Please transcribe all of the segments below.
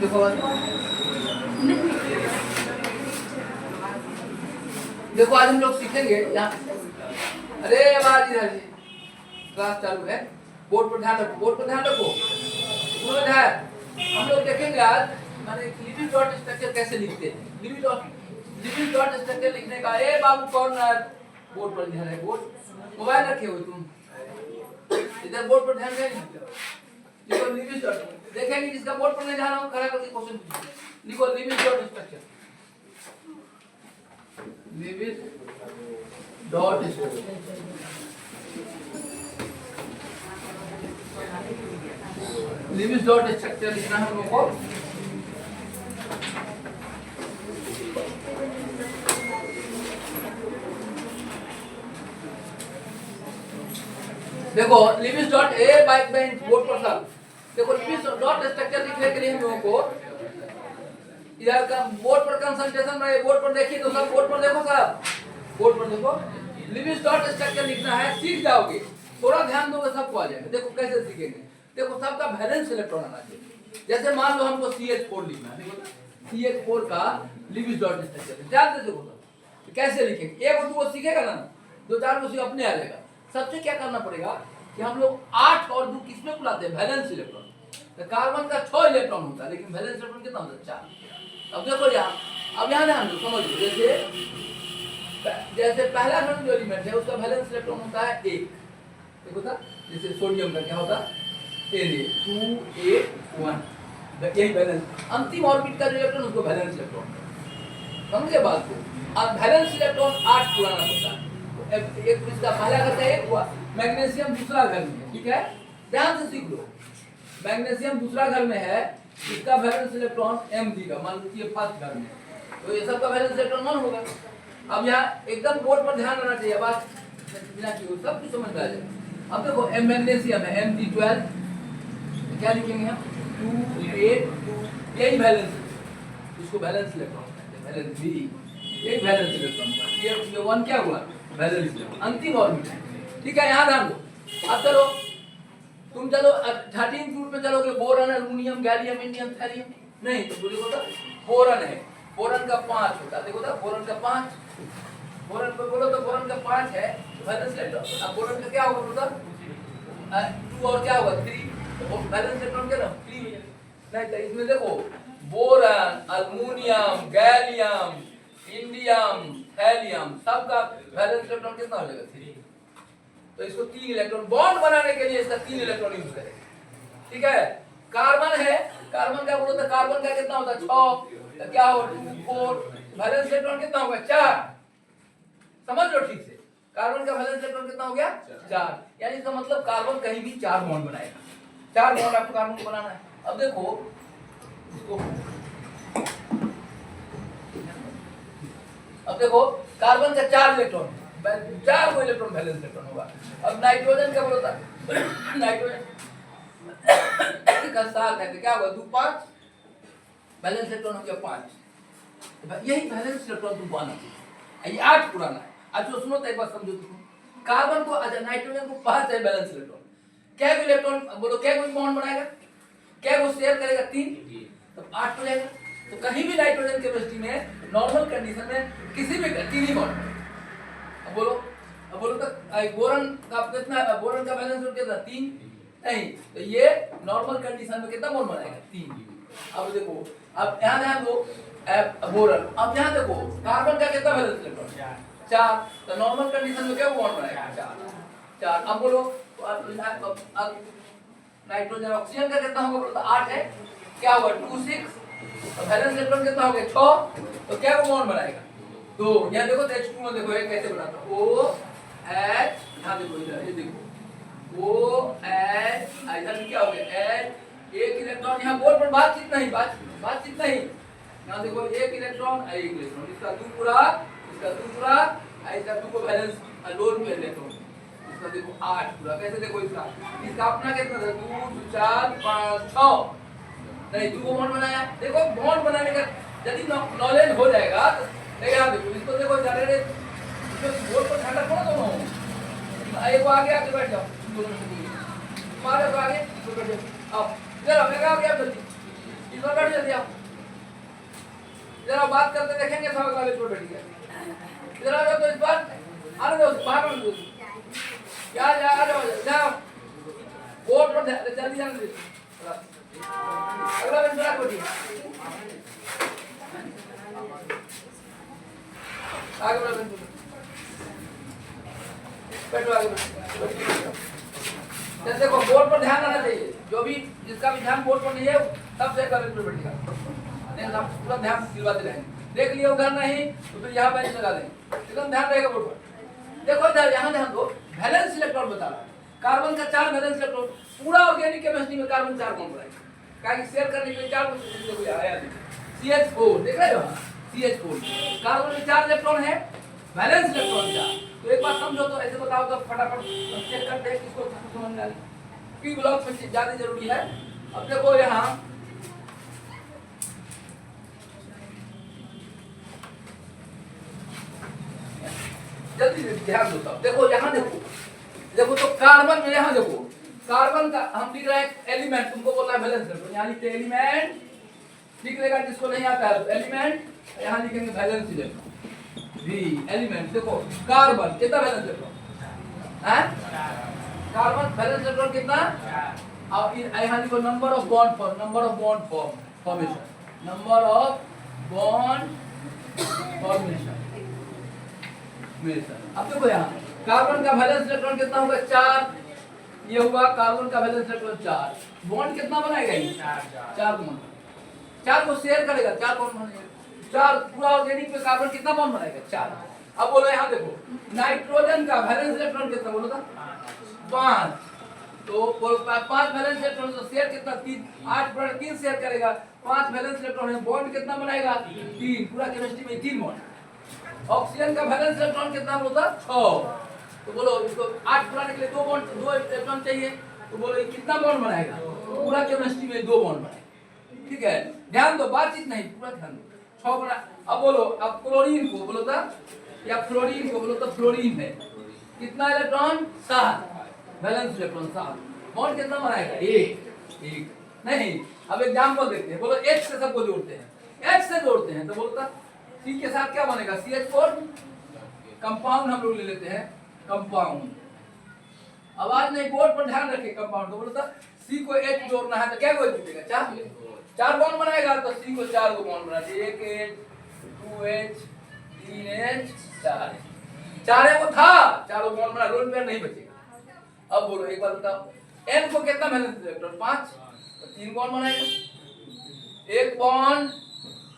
देखो देखो आज हम लोग सीखेंगे यहाँ। अरे आवाज इधर जी, क्लास चालू है। बोर्ड पर ध्यान रखो, बोर्ड पर ध्यान रखो। समझ है? हम लोग देखेंगे आज माने लिविंग डॉट स्ट्रक्चर कैसे लिखते हैं। लिविंग डॉट स्ट्रक्चर लिखने का ए बाबू कॉर्नर बोर्ड पर ध्यान है। बोर्ड मोबाइल रखे हो तुम इधर, बोर्ड पर ध्यान दें। लिखो लिविंग डॉट, देखेंगे जिसका बोर्ड पर नहीं ध्यान हो खड़ा करके क्वेश्चन पूछिए। लिखो living dot structure, living dot structure. Living dot structure लिखना है हम लोग को। देखो living dot A bike bench board पर सब। देखो लिविंग डॉट स्ट्रक्चर लिखने के लिए हम लोगों को इधर का बोर्ड पर कंसंट्रेशन में, बोर्ड पर देखिए तो सब बोर्ड पर देखो, सब बोर्ड पर देखो। लिविंग डॉट स्ट्रक्चर लिखना है, सीख जाओगे, थोड़ा ध्यान दोगे सबको आ जाएगा। देखो कैसे सीखेंगे, देखो सबका वैलेंस इलेक्ट्रॉन आना चाहिए। जैसे मान लो हमको CH4 लिखना है, देखो CH4 का लिविंग डॉट स्ट्रक्चर ध्यान से देखो तो कैसे लिखेंगे। एक दो सीखेगा ना, दो चार को अपने आ जाएगा। सबसे क्या करना पड़ेगा कि हम लोग 8 और 2 किसमें बुलाते हैं, वैलेंस इलेक्ट्रॉन। तो कार्बन का 6 इलेक्ट्रॉन होता है, लेकिन वैलेंस इलेक्ट्रॉन कितना होता है, 4। अब देखो यहाँ, अब यहाँ ध्यान दो, समझ लो। जैसे पहला नंबर जो एलिमेंट है उसका वैलेंस इलेक्ट्रॉन होता है 1। देखो था, जैसे सोडियम का क्या होता है, Na2A1, यही वैलेंस। अंतिम ऑर्बिट का जो इलेक्ट्रॉन उसको वैलेंस इलेक्ट्रॉन, समझे बात को। अब वैलेंस इलेक्ट्रॉन 8 पुराना होता है। एक इसका पहला घर का 1 हुआ, मैग्नीशियम दूसरा घर में है, ठीक है, ध्यान से सीख लो। मैग्नीशियम दूसरा घर में है, इसका वैलेंस इलेक्ट्रॉन Mg का, मान लीजिए फर्स्ट घर में, तो ये सब का वैलेंस इलेक्ट्रॉन 1 होगा। अब यहाँ एकदम बोर्ड पर ध्यान रहना चाहिए, बात बिना किए सब कुछ समझ में आ जाएगा। अब देखो मैग्नीशियम है Mg12, तो क्या लिखेंगे हम 2A2, यही वैलेंस, इसको वैलेंस इलेक्ट्रॉन कहते हैं, वैलेंस B, यही वैलेंस इलेक्ट्रॉन का। ये 1 क्या हुआ, वैलेंस इलेक्ट्रॉन, अंतिम ऑर्बिट है, ठीक है। यहाँ ध्यान दो। अब चलो तुम चलो 13 ग्रुप में चलोगे, boron, aluminium, gallium, indium, thallium, नहीं तो बोलो तो बोरन है, बोरन का 5 होता है। देखो तो बोरन का 5, बोरन को बोलो तो बोरन का 5 है वैलेंस इलेक्ट्रॉन। अब बोरन का क्या होगा, मतलब 2 और क्या होगा 3, तो वैलेंस इलेक्ट्रॉन क्या ना 3 नहीं। तो इसमें देखो boron, aluminium, gallium, indium, thallium, सबका वैलेंस इलेक्ट्रॉन कितना हो जाएगा 3। तो इसको 3 इलेक्ट्रॉन बॉन्ड बनाने के लिए इसका 3 इलेक्ट्रॉन यूज करेंगे, ठीक है। कार्बन है, कार्बन का बोलो तो कार्बन का कितना होता है 6, तो क्या हो 4, वैलेंस इलेक्ट्रॉन कितना होगा 4। समझ लो ठीक से, कार्बन का वैलेंस इलेक्ट्रॉन कितना हो गया 4, यानी इसका मतलब कार्बन कहीं भी 4 बॉन्ड बनाएगा, 4 बॉन्ड आपको कार्बन को बनाना है। अब देखो इसको, अब देखो कार्बन का 4 इलेक्ट्रॉन, 4 को इलेक्ट्रॉन वैलेंस इलेक्ट्रॉन होगा। अब नाइट्रोजन का बोलता नाइट्रोजन का 7 है, तो क्या होगा 2 5, वैलेंस इलेक्ट्रॉन हो गया 5। यही वैलेंस इलेक्ट्रॉन तुमको आना चाहिए, ये 8 पुराना है। अच्छा सुनो तो एक बात समझो तुम, कार्बन को, अच्छा नाइट्रोजन को 5 है वैलेंस इलेक्ट्रॉन, क्या को इलेक्ट्रॉन बोलो, क्या को बॉन्ड बनाएगा, क्या को शेयर करेगा 3, तो 8 हो जाएगा। तो कहीं भी नाइट्रोजन केमिस्ट्री में नॉर्मल कंडीशन में किसी भी 3 ही बॉन्ड। अब बोलो तो बोरन का कितना, बोरन का वैलेंस कितना 3 नहीं, तो ये नॉर्मल कंडीशन में कितना बॉन्ड बनाएगा 3। अब देखो, अब यहाँ ध्यान दो बोरन, अब यहाँ देखो कार्बन का कितना वैलेंस इलेक्ट्रॉन 4, तो नॉर्मल कंडीशन में क्या बॉन्ड बनाएगा 4। अब बोलो नाइट्रोजन ऑक्सीजन का कितना होगा, बोलो तो 8 है, क्या होगा 2 6, तो वैलेंस इलेक्ट्रॉन कितना हो गया 6, तो क्या वो बॉन्ड बनाएगा 2। यहाँ देखो तो H2 में देखो ये कैसे बनाता है, OH, यहाँ देखो इधर ये देखो OH, इधर क्या हो गया H, एक इलेक्ट्रॉन, यहाँ बोर्ड पर बातचीत नहीं, बातचीत नहीं, यहाँ देखो एक इलेक्ट्रॉन, एक इलेक्ट्रॉन, इसका 2 पूरा, इसका 2 पूरा, इसका 2 को वैलेंस लोन में इलेक्ट्रॉन, इसका देखो 8 पूरा। कैसे देखो इसका अपना कितना था 2 4 5 6, नहीं 2 को बॉन्ड बनाया। देखो बॉन्ड बनाने का यदि नॉलेज हो जाएगा तो देखो इसको देखो जनरेट, इसको बोर्ड पर ठंडा कौन दोनों एक आगे आके बैठ जाओ, दोनों से मारे तो आगे तो बैठ जाओ। अब चलो मैं क्या जल्दी इस पर बैठ जल्दी आप, जरा बात करते देखेंगे सब अगला बेंच पर बैठ गया। इधर आ जाओ तो इस पर आने दो, बाहर आने दो, क्या आ जाओ जाओ बोर्ड पर जल्दी जाने दो, अगला बेंच पर बैठिए, आगे बढ़ो बेंच पर बैठो, आगे बैठो। जैसे देखो बोर्ड पर ध्यान रहना चाहिए, जो भी जिसका भी ध्यान बोर्ड पर नहीं है सब से बेंच पर बैठेगा, नहीं आप पूरा ध्यान दिलवाते रहेंगे। देख लियो उधर नहीं तो फिर यहाँ बेंच लगा देंगे, एकदम ध्यान रहेगा बोर्ड पर। देखो इधर यहाँ ध्यान दो, वैलेंस इलेक्ट्रॉन बता रहा है, कार्बन का 4 वैलेंस इलेक्ट्रॉन, पूरा ऑर्गेनिक केमिस्ट्री में कार्बन 4 कौन बनाएगा, क्या शेयर करने के लिए 4 देखो आया CH4 देख रहे हो, CH4 कार्बन में 4 इलेक्ट्रॉन है, वैलेंस इलेक्ट्रॉन 4। तो एक बात समझो तो ऐसे बताओ तो फटाफट चेक करते हैं किसको समझ में आ रही, पी ब्लॉक में ज्यादा जरूरी है। अब देखो यहाँ जल्दी ध्यान दो, तब देखो यहाँ देखो तो कार्बन में, यहाँ देखो कार्बन का हम लिख रहे हैं एलिमेंट, तुमको बोलना है वैलेंस इलेक्ट्रॉन, यहाँ लिखते हैं एलिमेंट, लिख लेगा जिसको नहीं आता है एलिमेंट, यहाँ लिखेंगे वैलेंस इलेक्ट्रॉन भी एलिमेंट। देखो कार्बन कितना वैलेंस इलेक्ट्रॉन है, कार्बन वैलेंस इलेक्ट्रॉन कितना, और यहाँ लिखो number of bond formation, number of bond formation. अब देखो यहाँ कार्बन का वैलेंस इलेक्ट्रॉन कितना होगा 4, ये हुआ कार्बन का वैलेंस इलेक्ट्रॉन 4, बॉन्ड कितना बनाएगा ये 4 बॉन्ड, 4 को शेयर करेगा 4 बॉन्ड बनेगा, 4 पूरा ऑर्गेनिक में कार्बन कितना बॉन्ड बनाएगा 4। अब बोलो यहाँ देखो नाइट्रोजन का वैलेंस इलेक्ट्रॉन कितना बोलो था 5, तो 5 वैलेंस इलेक्ट्रॉन, तो शेयर कितना 3, 8 पर 3 शेयर करेगा, 5 वैलेंस इलेक्ट्रॉन है, बॉन्ड कितना बनाएगा 3, पूरा केमिस्ट्री में 3 बॉन्ड। ऑक्सीजन का वैलेंस इलेक्ट्रॉन कितना होता 6, तो बोलो इसको 8 बनाने के लिए 2 बॉन्ड 2 इलेक्ट्रॉन चाहिए, तो बोलो ये कितना बॉन्ड बनाएगा, पूरा केमिस्ट्री में 2 बॉन्ड बनाएगा। ठीक है, ध्यान दो, बातचीत नहीं, पूरा ध्यान दो, 6 बना। अब बोलो अब क्लोरीन को बोलो था या फ्लोरीन को बोलो तो फ्लोरीन है, कितना इलेक्ट्रॉन 7, वैलेंस इलेक्ट्रॉन 7, बॉन्ड कितना बनाएगा 1 नहीं। अब एग्जांपल देखते हैं, बोलो H से सबको जोड़ते हैं, H से जोड़ते हैं तो बोलता C के साथ क्या बनेगा CH4, कंपाउंड हम लोग ले लेते हैं कंपाउंड, आवाज नहीं, बोर्ड पर ध्यान रखिए, कंपाउंड तो बोलता C को H जोड़ना है तो क्या कोई जुटेगा 4 बॉन्ड बनाएगा, तो C को 4 को बॉन्ड बना दिए, 1H 2H 3H 4 वो था 4 बॉन्ड बना, लोन पेयर नहीं बचेगा। अब बोलो एक बात बताओ N को कितना वैलेंस इलेक्ट्रॉन 5, तो 3 बॉन्ड बनाएगा, 1 बॉन्ड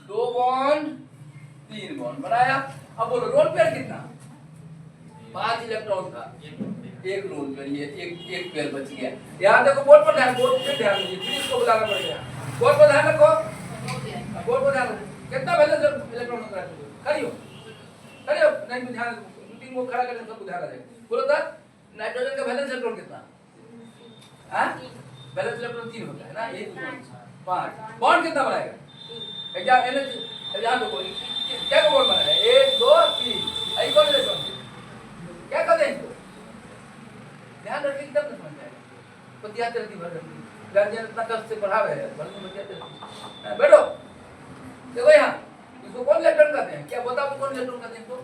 2 बॉन्ड 3 बॉन्ड बनाया। अब बोलो लोन पेयर कितना 5 इलेक्ट्रॉन था, 1 लोन पेयर, ये एक पेयर बच गया। यार देखो बोर्ड पर ध्यान, बोर्ड पे ध्यान दीजिए, फिर इसको बुलाना पड़ेगा, बोर्ड पर ध्यान रखो, बोर्ड पर ध्यान रखो, कितना वैलेंस इलेक्ट्रॉन होता है, करियो नहीं ध्यान, 2-3 को खड़ा करके सबको ध्यान आ जाएगा। बोलो तो नाइट्रोजन का वैलेंस इलेक्ट्रॉन कितना हां, वैलेंस इलेक्ट्रॉन 3 होता है ना, 1 5 बॉन्ड कितना बनाएगा एग्जाम देखो क्या बॉन्ड बना है 1 2 3, आई कौन इलेक्ट्रॉन क्या करते हैं इसको ध्यान रखिए, तब समझ जाएगा। पतिया चलती भर गार्जियन इतना कष्ट से पढ़ा रहे हैं, बैठो देखो यहाँ इसको कौन इलेक्ट्रॉन कहते हैं, क्या बताओ कौन इलेक्ट्रॉन कहते हैं, तो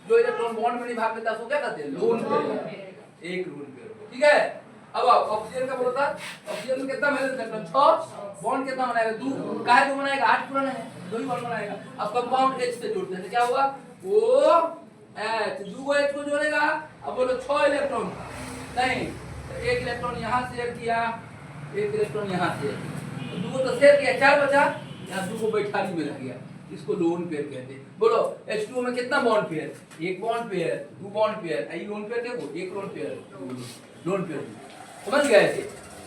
जो इलेक्ट्रॉन बॉन्ड में नहीं भाग लेता उसको क्या कहते हैं लोन पेयर, एक लोन पेयर। ठीक है, अब ऑक्सीजन का बोला था, ऑक्सीजन में कितना वैलेंस इलेक्ट्रॉन 6, बॉन्ड कितना बनाएगा 2, काहे 2 बनाएगा 8 पुराना है 2 ही बॉन्ड बनाएगा। अब कंपाउंड H से जोड़ते हैं क्या होगा O H, 2 H को जोड़ेगा, अब बोलो 6 इलेक्ट्रॉन नहीं, 1 इलेक्ट्रॉन यहाँ शेयर किया, 1 इलेक्ट्रॉन यहाँ शेयर किया, 2 तो शेयर किया 4 बचा, यहाँ 2 को बैठारी में रह गया, इसको लोन पेयर कहते हैं। बोलो H2O में कितना bond pair 1 bond pair 2 bond pair, आई लोन पेयर देखो 1 लोन पेयर लोन पेयर, समझ गए ऐसे।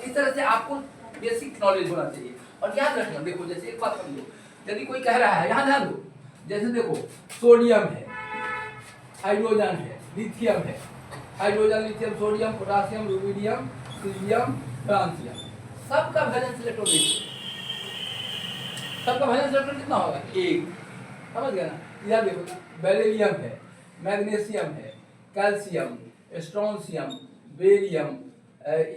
इस तरह से आपको बेसिक नॉलेज होना चाहिए और याद रखना। देखो जैसे एक बात समझो, यदि कोई कह रहा है यहाँ ध्यान दो, जैसे देखो सोडियम है, हाइड्रोजन है, लिथियम है, hydrogen lithium sodium potassium rubidium cerium francium, सबका वैलेंस इलेक्ट्रॉन देखिए, सबका वैलेंस इलेक्ट्रॉन कितना होगा 1, समझ गया ना। इधर देखो बेरिलियम है, मैग्नीशियम है, कैल्शियम, स्ट्रोंशियम, बेरियम,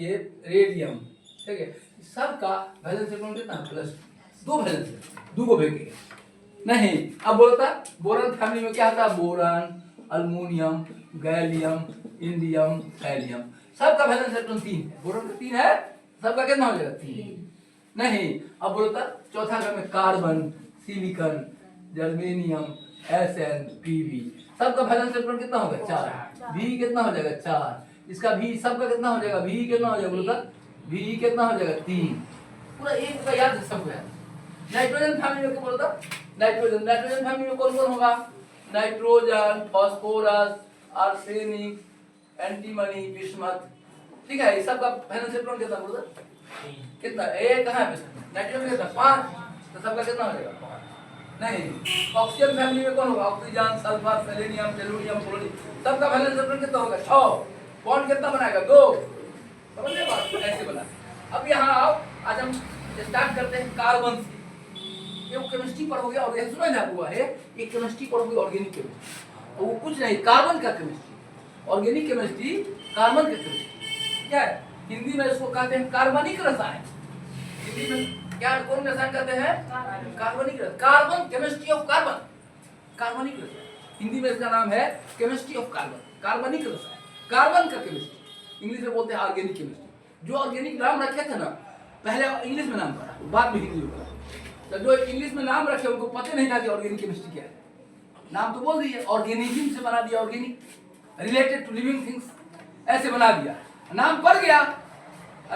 ये रेडियम, ठीक है, सबका वैलेंस इलेक्ट्रॉन कितना है +2। दो वैलेंस है, दो को भेगे नहीं। अब बोलता बोरन फैमिली में क्या आता है, boron, aluminium, gallium, indium, thallium, सबका वैलेंस इलेक्ट्रॉन 3 है। बोरन का 3 है, सबका कितना हो जाएगा 3 नहीं। अब बोलता चौथा क्रम में carbon, silicon, germanium, Sn, Pb, सबका वैलेंस इलेक्ट्रॉन कितना होगा 4। V कितना हो जाएगा 4। इसका V सबका कितना हो जाएगा, V कितना हो जाएगा बोलता, V कितना हो जाएगा 3। पूरा एक का याद है सबको याद। नाइट्रोजन फैमिली में क्या बोलता, नाइट्रोजन, नाइट्रोजन फैमिली में कौन कौन होगा, nitrogen, phosphorus, arsenic, antimony, bismuth, ठीक है। ये सबका वैलेंस इलेक्ट्रॉन कितना बोलता, कितना, ए कहां है नाइट्रोजन कितना 5, तो सबका कितना हो जाएगा 5 नहीं। ऑक्सीजन फैमिली में कौन होगा, oxygen, sulphur, selenium, tellurium, fluorine, सबका वैलेंस इलेक्ट्रॉन कितना होगा 6। बॉन्ड कितना बनाएगा 2। समझ रहे बात, ऐसे बना। अब यहाँ आओ, आज हम स्टार्ट करते हैं कार्बन से। ये केमिस्ट्री पढ़ोगे और ये सुना जा हुआ है, ये केमिस्ट्री पढ़ोगे ऑर्गेनिक केमिस्ट्री, तो वो कुछ नहीं, कार्बन का केमिस्ट्री, ऑर्गेनिक केमिस्ट्री, कार्बन का केमिस्ट्री क्या है। हिंदी में इसको कहते हैं कार्बनिक रसायन। हिंदी में क्या कौन रसायन कहते हैं, कार्बनिक रसायन, कार्बन, केमिस्ट्री ऑफ कार्बन, कार्बनिक रसायन। हिंदी में इसका नाम है केमिस्ट्री ऑफ कार्बन, कार्बनिक रसायन, कार्बन का केमिस्ट्री। इंग्लिश में बोलते हैं ऑर्गेनिक केमिस्ट्री। जो ऑर्गेनिक नाम रखे थे ना, पहले इंग्लिश में नाम पढ़ा, बाद में हिंदी में पढ़ा। तो जो इंग्लिश में नाम रखे उनको पता नहीं था कि ऑर्गेनिक केमिस्ट्री क्या है। नाम तो बोल दिए, ऑर्गेनिज्म से बना दिया, organic, related to living things, ऐसे बना दिया। नाम पड़ गया,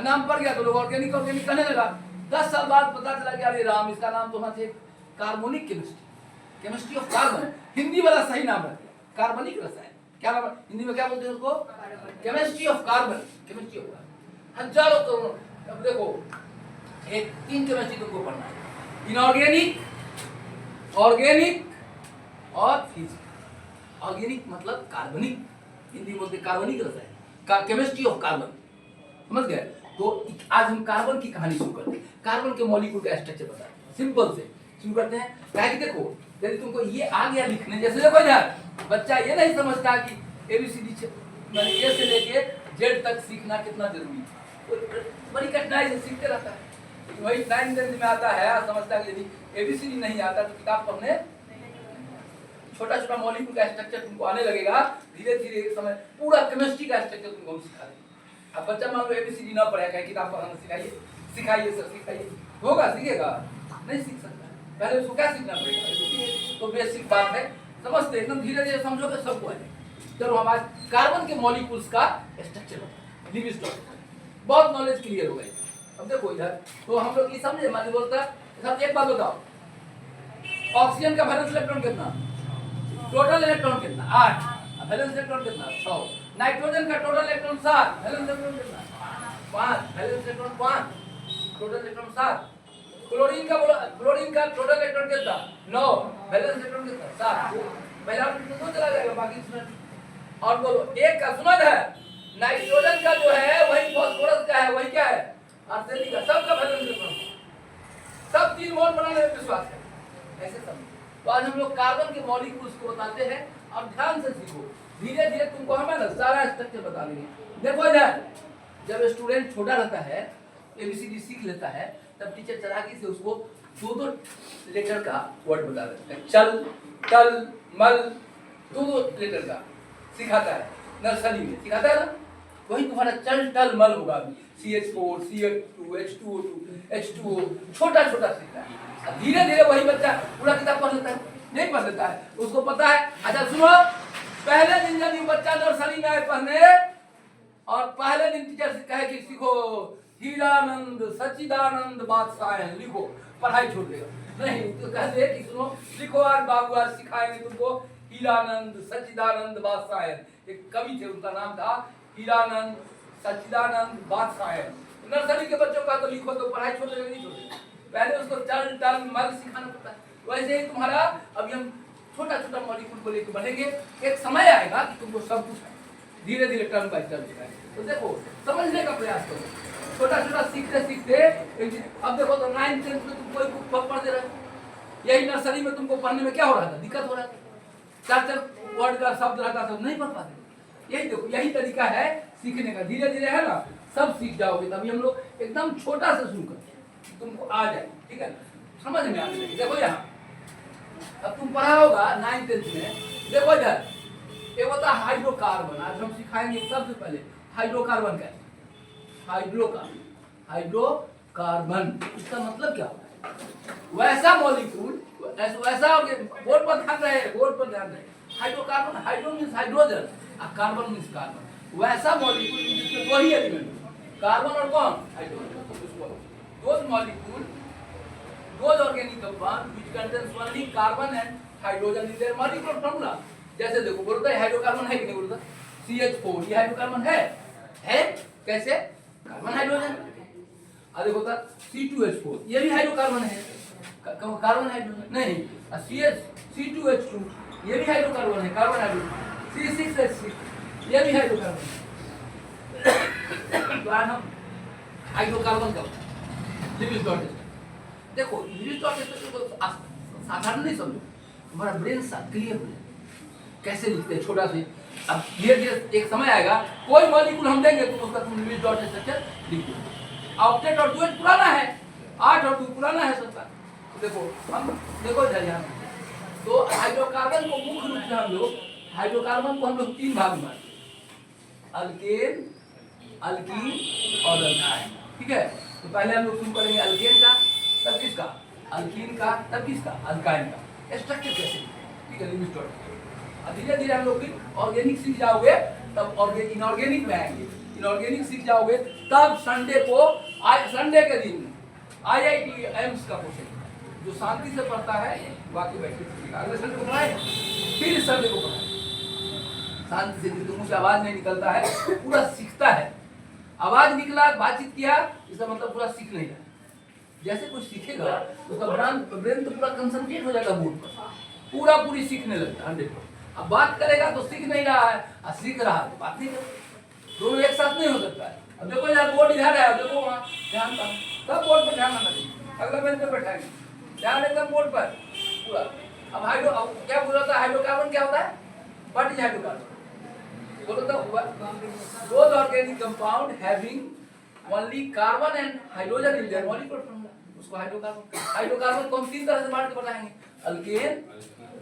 नाम पड़ गया तो लोग ऑर्गेनिक ऑर्गेनिक कहने लगा। 10 साल बाद पता चला कि अरे राम, इसका नाम तो होना चाहिए कार्बनिक chemistry, chemistry of carbon. Hindi वाला सही नाम रख दिया, कार्बनिक रसायन। क्या नाम, हिंदी में क्या बोलते हैं उसको, chemistry of carbon, chemistry of carbon. हजारों करोड़ों। अब देखो, एक 3 केमिस्ट्री तुमको पढ़ना है, इनऑर्गेनिक, ऑर्गेनिक और फिजिकल। ऑर्गेनिक मतलब कार्बनिक, हिंदी बोलते कार्बनिक रसायन, केमिस्ट्री ऑफ कार्बन, समझ गए। तो आज हम कार्बन की कहानी शुरू करते हैं, कार्बन के मॉलिक्यूल का स्ट्रक्चर बताते हैं, सिंपल से शुरू करते हैं। क्या कि देखो, यदि तुमको ये आ गया लिखने, जैसे देखो यार, बच्चा ये नहीं समझता कि ABCD माने ए से लेके जेड तक सीखना कितना जरूरी है, तो बड़ी कठिनाई से सीखते रहता है। वही 9th 10th में आता है, समझता है कि यदि ABCD नहीं आता तो किताब पढ़ने, छोटा छोटा मॉलिक्यूल का स्ट्रक्चर तुमको आने लगेगा, धीरे धीरे एक समय पूरा केमिस्ट्री का स्ट्रक्चर तुमको हम सिखा देंगे। अब बच्चा मान लो ABCD ना पढ़ा, कहीं किताब पढ़ाना सिखाइए, सिखाइए सर सिखाइए, होगा, सीखेगा नहीं, सीख सकता। पहले उसको क्या सीखना पड़ेगा, तो बेसिक बात है, समझते एकदम धीरे धीरे समझोगे सबको है। चलो हम आज कार्बन के मॉलिक्यूल्स का स्ट्रक्चर बताएं, लिविंग स्ट्रक्चर, बहुत नॉलेज क्लियर हो गई। अब देखो इधर, तो हम लोग ये समझे, मान बोलता है एक बात बताओ, ऑक्सीजन का वैलेंस इलेक्ट्रॉन कितना, टोटल इलेक्ट्रॉन कितना 8, वैलेंस इलेक्ट्रॉन कितना 6। नाइट्रोजन का टोटल इलेक्ट्रॉन 7, वैलेंस इलेक्ट्रॉन कितना 5, valence electron 5, total electron 7। Chlorine का टोटल इलेक्ट्रॉन कितना 9, वैलेंस इलेक्ट्रॉन कितना 7। पहला तो चला जाएगा, बाकी इसमें और बोलो एक का सुना है, नाइट्रोजन का जो है वही फास्फोरस का है, वही क्या है आर्सेनिक का, सबका वैलेंस इलेक्ट्रॉन, सब 3 बॉन्ड बनाने में विश्वास है, ऐसे समझो। तो आज हम लोग कार्बन के मॉलिक्यूल्स को बताते हैं, और ध्यान से सीखो, धीरे धीरे तुमको हमें ना सारा स्ट्रक्चर बता देंगे। देखो इधर, जब स्टूडेंट छोटा रहता है, ABCD सीख लेता है, तब टीचर चालाकी से उसको 2 लेटर का वर्ड बता देते हैं, चल, तल, मल, 2 लेटर का सिखाता है, नर्सरी में सिखाता है ना, वही तुम्हारा चल, टल, मल होगा। अभी CH4, CH2, H2O2, H2O, छोटा छोटा सीखता है। धीरे धीरे वही बच्चा पूरा किताब पढ़ लेता है, नहीं पढ़ लेता है, उसको पता है। अच्छा सुनो, पहले दिन जब बच्चा नर्सरी में आए पढ़ने, और पहले दिन टीचर से कहे कि सीखो हीरानंद सच्चिदानंद बादशाह लिखो, पढ़ाई छोड़ देगा नहीं, तो कह दे कि सुनो लिखो, आज बाबू आज सिखाएंगे तुमको हीरानंद सच्चिदानंद बादशाह। एक कवि थे, उनका नाम था हीरानंद सच्चिदानंद बादशाह। नर्सरी के बच्चों का तो लिखो तो पढ़ाई छोड़ देगा, नहीं छोड़ेगा, पहले उसको चल, टल, मल सिखाना पड़ता है। वैसे ही तुम्हारा अभी हम छोटा छोटा मॉलिक्यूल को लेकर बढ़ेंगे, एक समय आएगा कि तुमको सब कुछ धीरे धीरे टर्म बाय टर्म सिखाएंगे। तो देखो समझने का प्रयास करो, छोटा छोटा सीखते सीखते। अब देखो तो 9th 10th में तुम कोई बुक पढ़ दे रहे हो, यही नर्सरी में तुमको पढ़ने में क्या हो रहा था, दिक्कत हो रहा था, 4 वर्ड का शब्द रहता था, नहीं पढ़ पाते। यही देखो, यही तरीका है सीखने का, धीरे धीरे है ना सब सीख जाओगे। तभी हम लोग एकदम छोटा से शुरू करते हैं, तुमको आ जाए, ठीक है। समझ में आने लगी। देखो यहाँ अब तुम पढ़ा होगा 9th 10th में, देखो इधर ये होता है हाइड्रोकार्बन। आज हम सिखाएंगे सबसे पहले हाइड्रोकार्बन क्या है। हाइड्रोकार्बन इसका मतलब क्या होता है? वैसा मॉलिक्यूल, वैसा बोर्ड पर ध्यान रहे, हाइड्रोकार्बन, हाइड्रो मींस हाइड्रोजन और कार्बन मींस कार्बन। वैसा मॉलिक्यूल जिसमें दो ही एलिमेंट, कार्बन और कौन, hydrogen. Those molecule, those organic compound which contains only carbon and hydrogen in their molecular formula. जैसे देखो बोलता है हाइड्रोकार्बन है कि नहीं, बोलता CH4 ये हाइड्रोकार्बन है कैसे, कार्बन हाइड्रोजन। और देखो होता C2H4 ये भी हाइड्रोकार्बन है, कार्बन हाइड्रोजन नहीं। और C2H2 ये भी हाइड्रोकार्बन है, कार्बन हाइड्रोजन। C6H6 ये भी हाइड्रोकार्बन है। तो आज हम हाइड्रोकार्बन का लिविस डॉट टेस्ट। देखो लिविस डॉट टेस्ट को साधारण नहीं समझो, हमारा ब्रेन क्लियर हो जाए कैसे लिखते हैं छोटा से। अब धीरे धीरे एक समय आएगा कोई मॉलिक्यूल हम देंगे तो उसका तुम लिविस डॉट स्ट्रक्चर लिख दो। ऑक्टेट और डुएट पुराना है, 8 और 2 पुराना है सबका। तो देखो हम देखो इधर यहाँ तो हाइड्रोकार्बन को मुख्य रूप से हम लोग हाइड्रोकार्बन को हम लोग 3 भाग में बांटते हैं, अल्केन, अल्कीन और अल्काइन। ठीक है, तो पहले हम लोग शुरू करेंगे अल्केन का, तब किसका, अल्कीन का, तब किसका, अल्काइन का स्ट्रक्चर कैसे। ठीक है, लिविस डॉट। धीरे धीरे हम लोग ऑर्गेनिक सीख जाओगे तब इनऑर्गेनिक में आएंगे। इनऑर्गेनिक सीख जाओगे तब संडे के दिन IIT एम्स का क्वेश्चन जो शांति से पढ़ता है बाकी बैठे अगले संडे को पढ़ाए, फिर संडे को पढ़ाए शांति से, मुंह से आवाज नहीं निकलता है, पूरा सीखता है। आवाज निकला, बातचीत किया, इसका मतलब पूरा सीख नहीं रहा। जैसे कुछ सीखेगा उसका ब्रेन तो पूरा कंसंट्रेट हो जाएगा बोर्ड पर, पूरी सीखने लगता है 100%। अब बात करेगा तो सीख नहीं रहा है, और सीख रहा है तो बात नहीं करेगा, दोनों एक साथ नहीं हो सकता है। अब देखो यार बोर्ड इधर है, देखो वहाँ ध्यान का सब बोर्ड पर ध्यान रखना चाहिए, अगला बेंच पे बैठाएंगे ध्यान एकदम बोर्ड पर पूरा। अब क्या बोला था, हाइड्रोकार्बन क्या होता है, व्हाट इज हाइड्रोकार्बन, बोलो तो those organic compound having only carbon and hydrogen in their molecular formula, उसको हाइड्रोकार्बन। हाइड्रोकार्बन को हम 3 तरह से बांट के बताएंगे, अल्केन,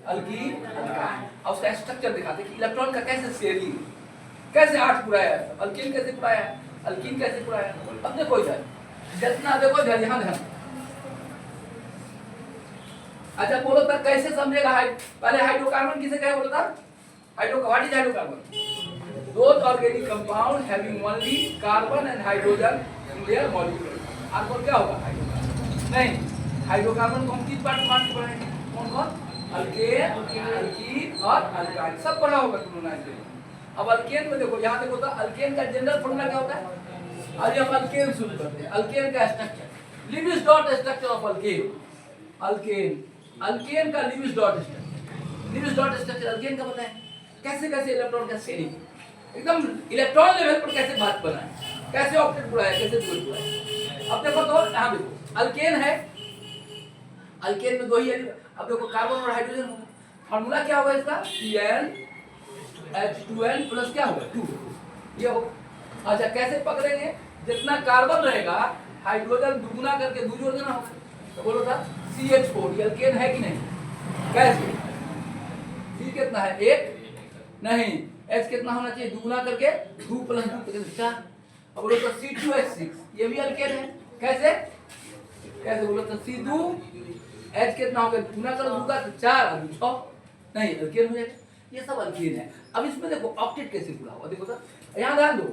अल्कीन, अल्काइन। और उसका स्ट्रक्चर दिखाते हैं कि इलेक्ट्रॉन का कैसे शेयरिंग, कैसे 8 पूरा है, अल्कीन कैसे पूरा है, अल्कीन कैसे पूरा है। अब देखो इधर जितना देखो इधर यहाँ ध्यान। अच्छा बोलो तक कैसे समझेगा, पहले हाइड्रोकार्बन किसे कहे बोलो था, what is hydrocarbon, those organic compound having only carbon and hydrogen in their molecule. आपको क्या होगा, हाइड्रोकार्बन नहीं, हाइड्रोकार्बन को हम 3 पार्ट में बांट के पढ़ेंगे, कौन कौन, अल्केन, अल्कीन और अल्काइन, सब पढ़ा होगा तुमने। अब अल्केन में देखो, यहाँ देखो तो अल्केन का जनरल फॉर्मूला क्या होता है। अभी हम अल्केन शुरू करते हैं, अल्केन का structure, Lewis dot structure of alkane. Alkane का लिविस डॉट स्ट्रक्चर अल्केन का बताएं, कैसे कैसे इलेक्ट्रॉन का शेयरिंग, एकदम इलेक्ट्रॉन लेवल पर कैसे बात बनाए, कैसे ऑक्टेट बुलाए, कैसे डुएट बुलाए। अब देखो तो यहाँ देखो अल्केन है, अल्केन में 2 ही है। अब देखो कार्बन और हाइड्रोजन होगा, फार्मूला क्या होगा इसका, CnH2n प्लस क्या होगा 2 ये होगा। अच्छा कैसे पकड़ेंगे, जितना कार्बन रहेगा हाइड्रोजन दुगुना करके 2 जोड़ देना होगा। तो बोलो था CH4 ये अल्केन है कि नहीं, कैसे, C कितना है 1 नहीं, H कितना होना चाहिए, दुगुना करके 2 + 2 करके 4। अब बोलो तो C2H6 ये भी अल्केन है, कैसे बोलो तो C2 H कितना हो गया, गुना करो 2 का 4 और 6 नहीं, अल्केन हो जाएगा। ये सब अल्केन है। अब इसमें देखो ऑक्टेट कैसे पूरा होगा, देखो तो यहाँ ध्यान दो,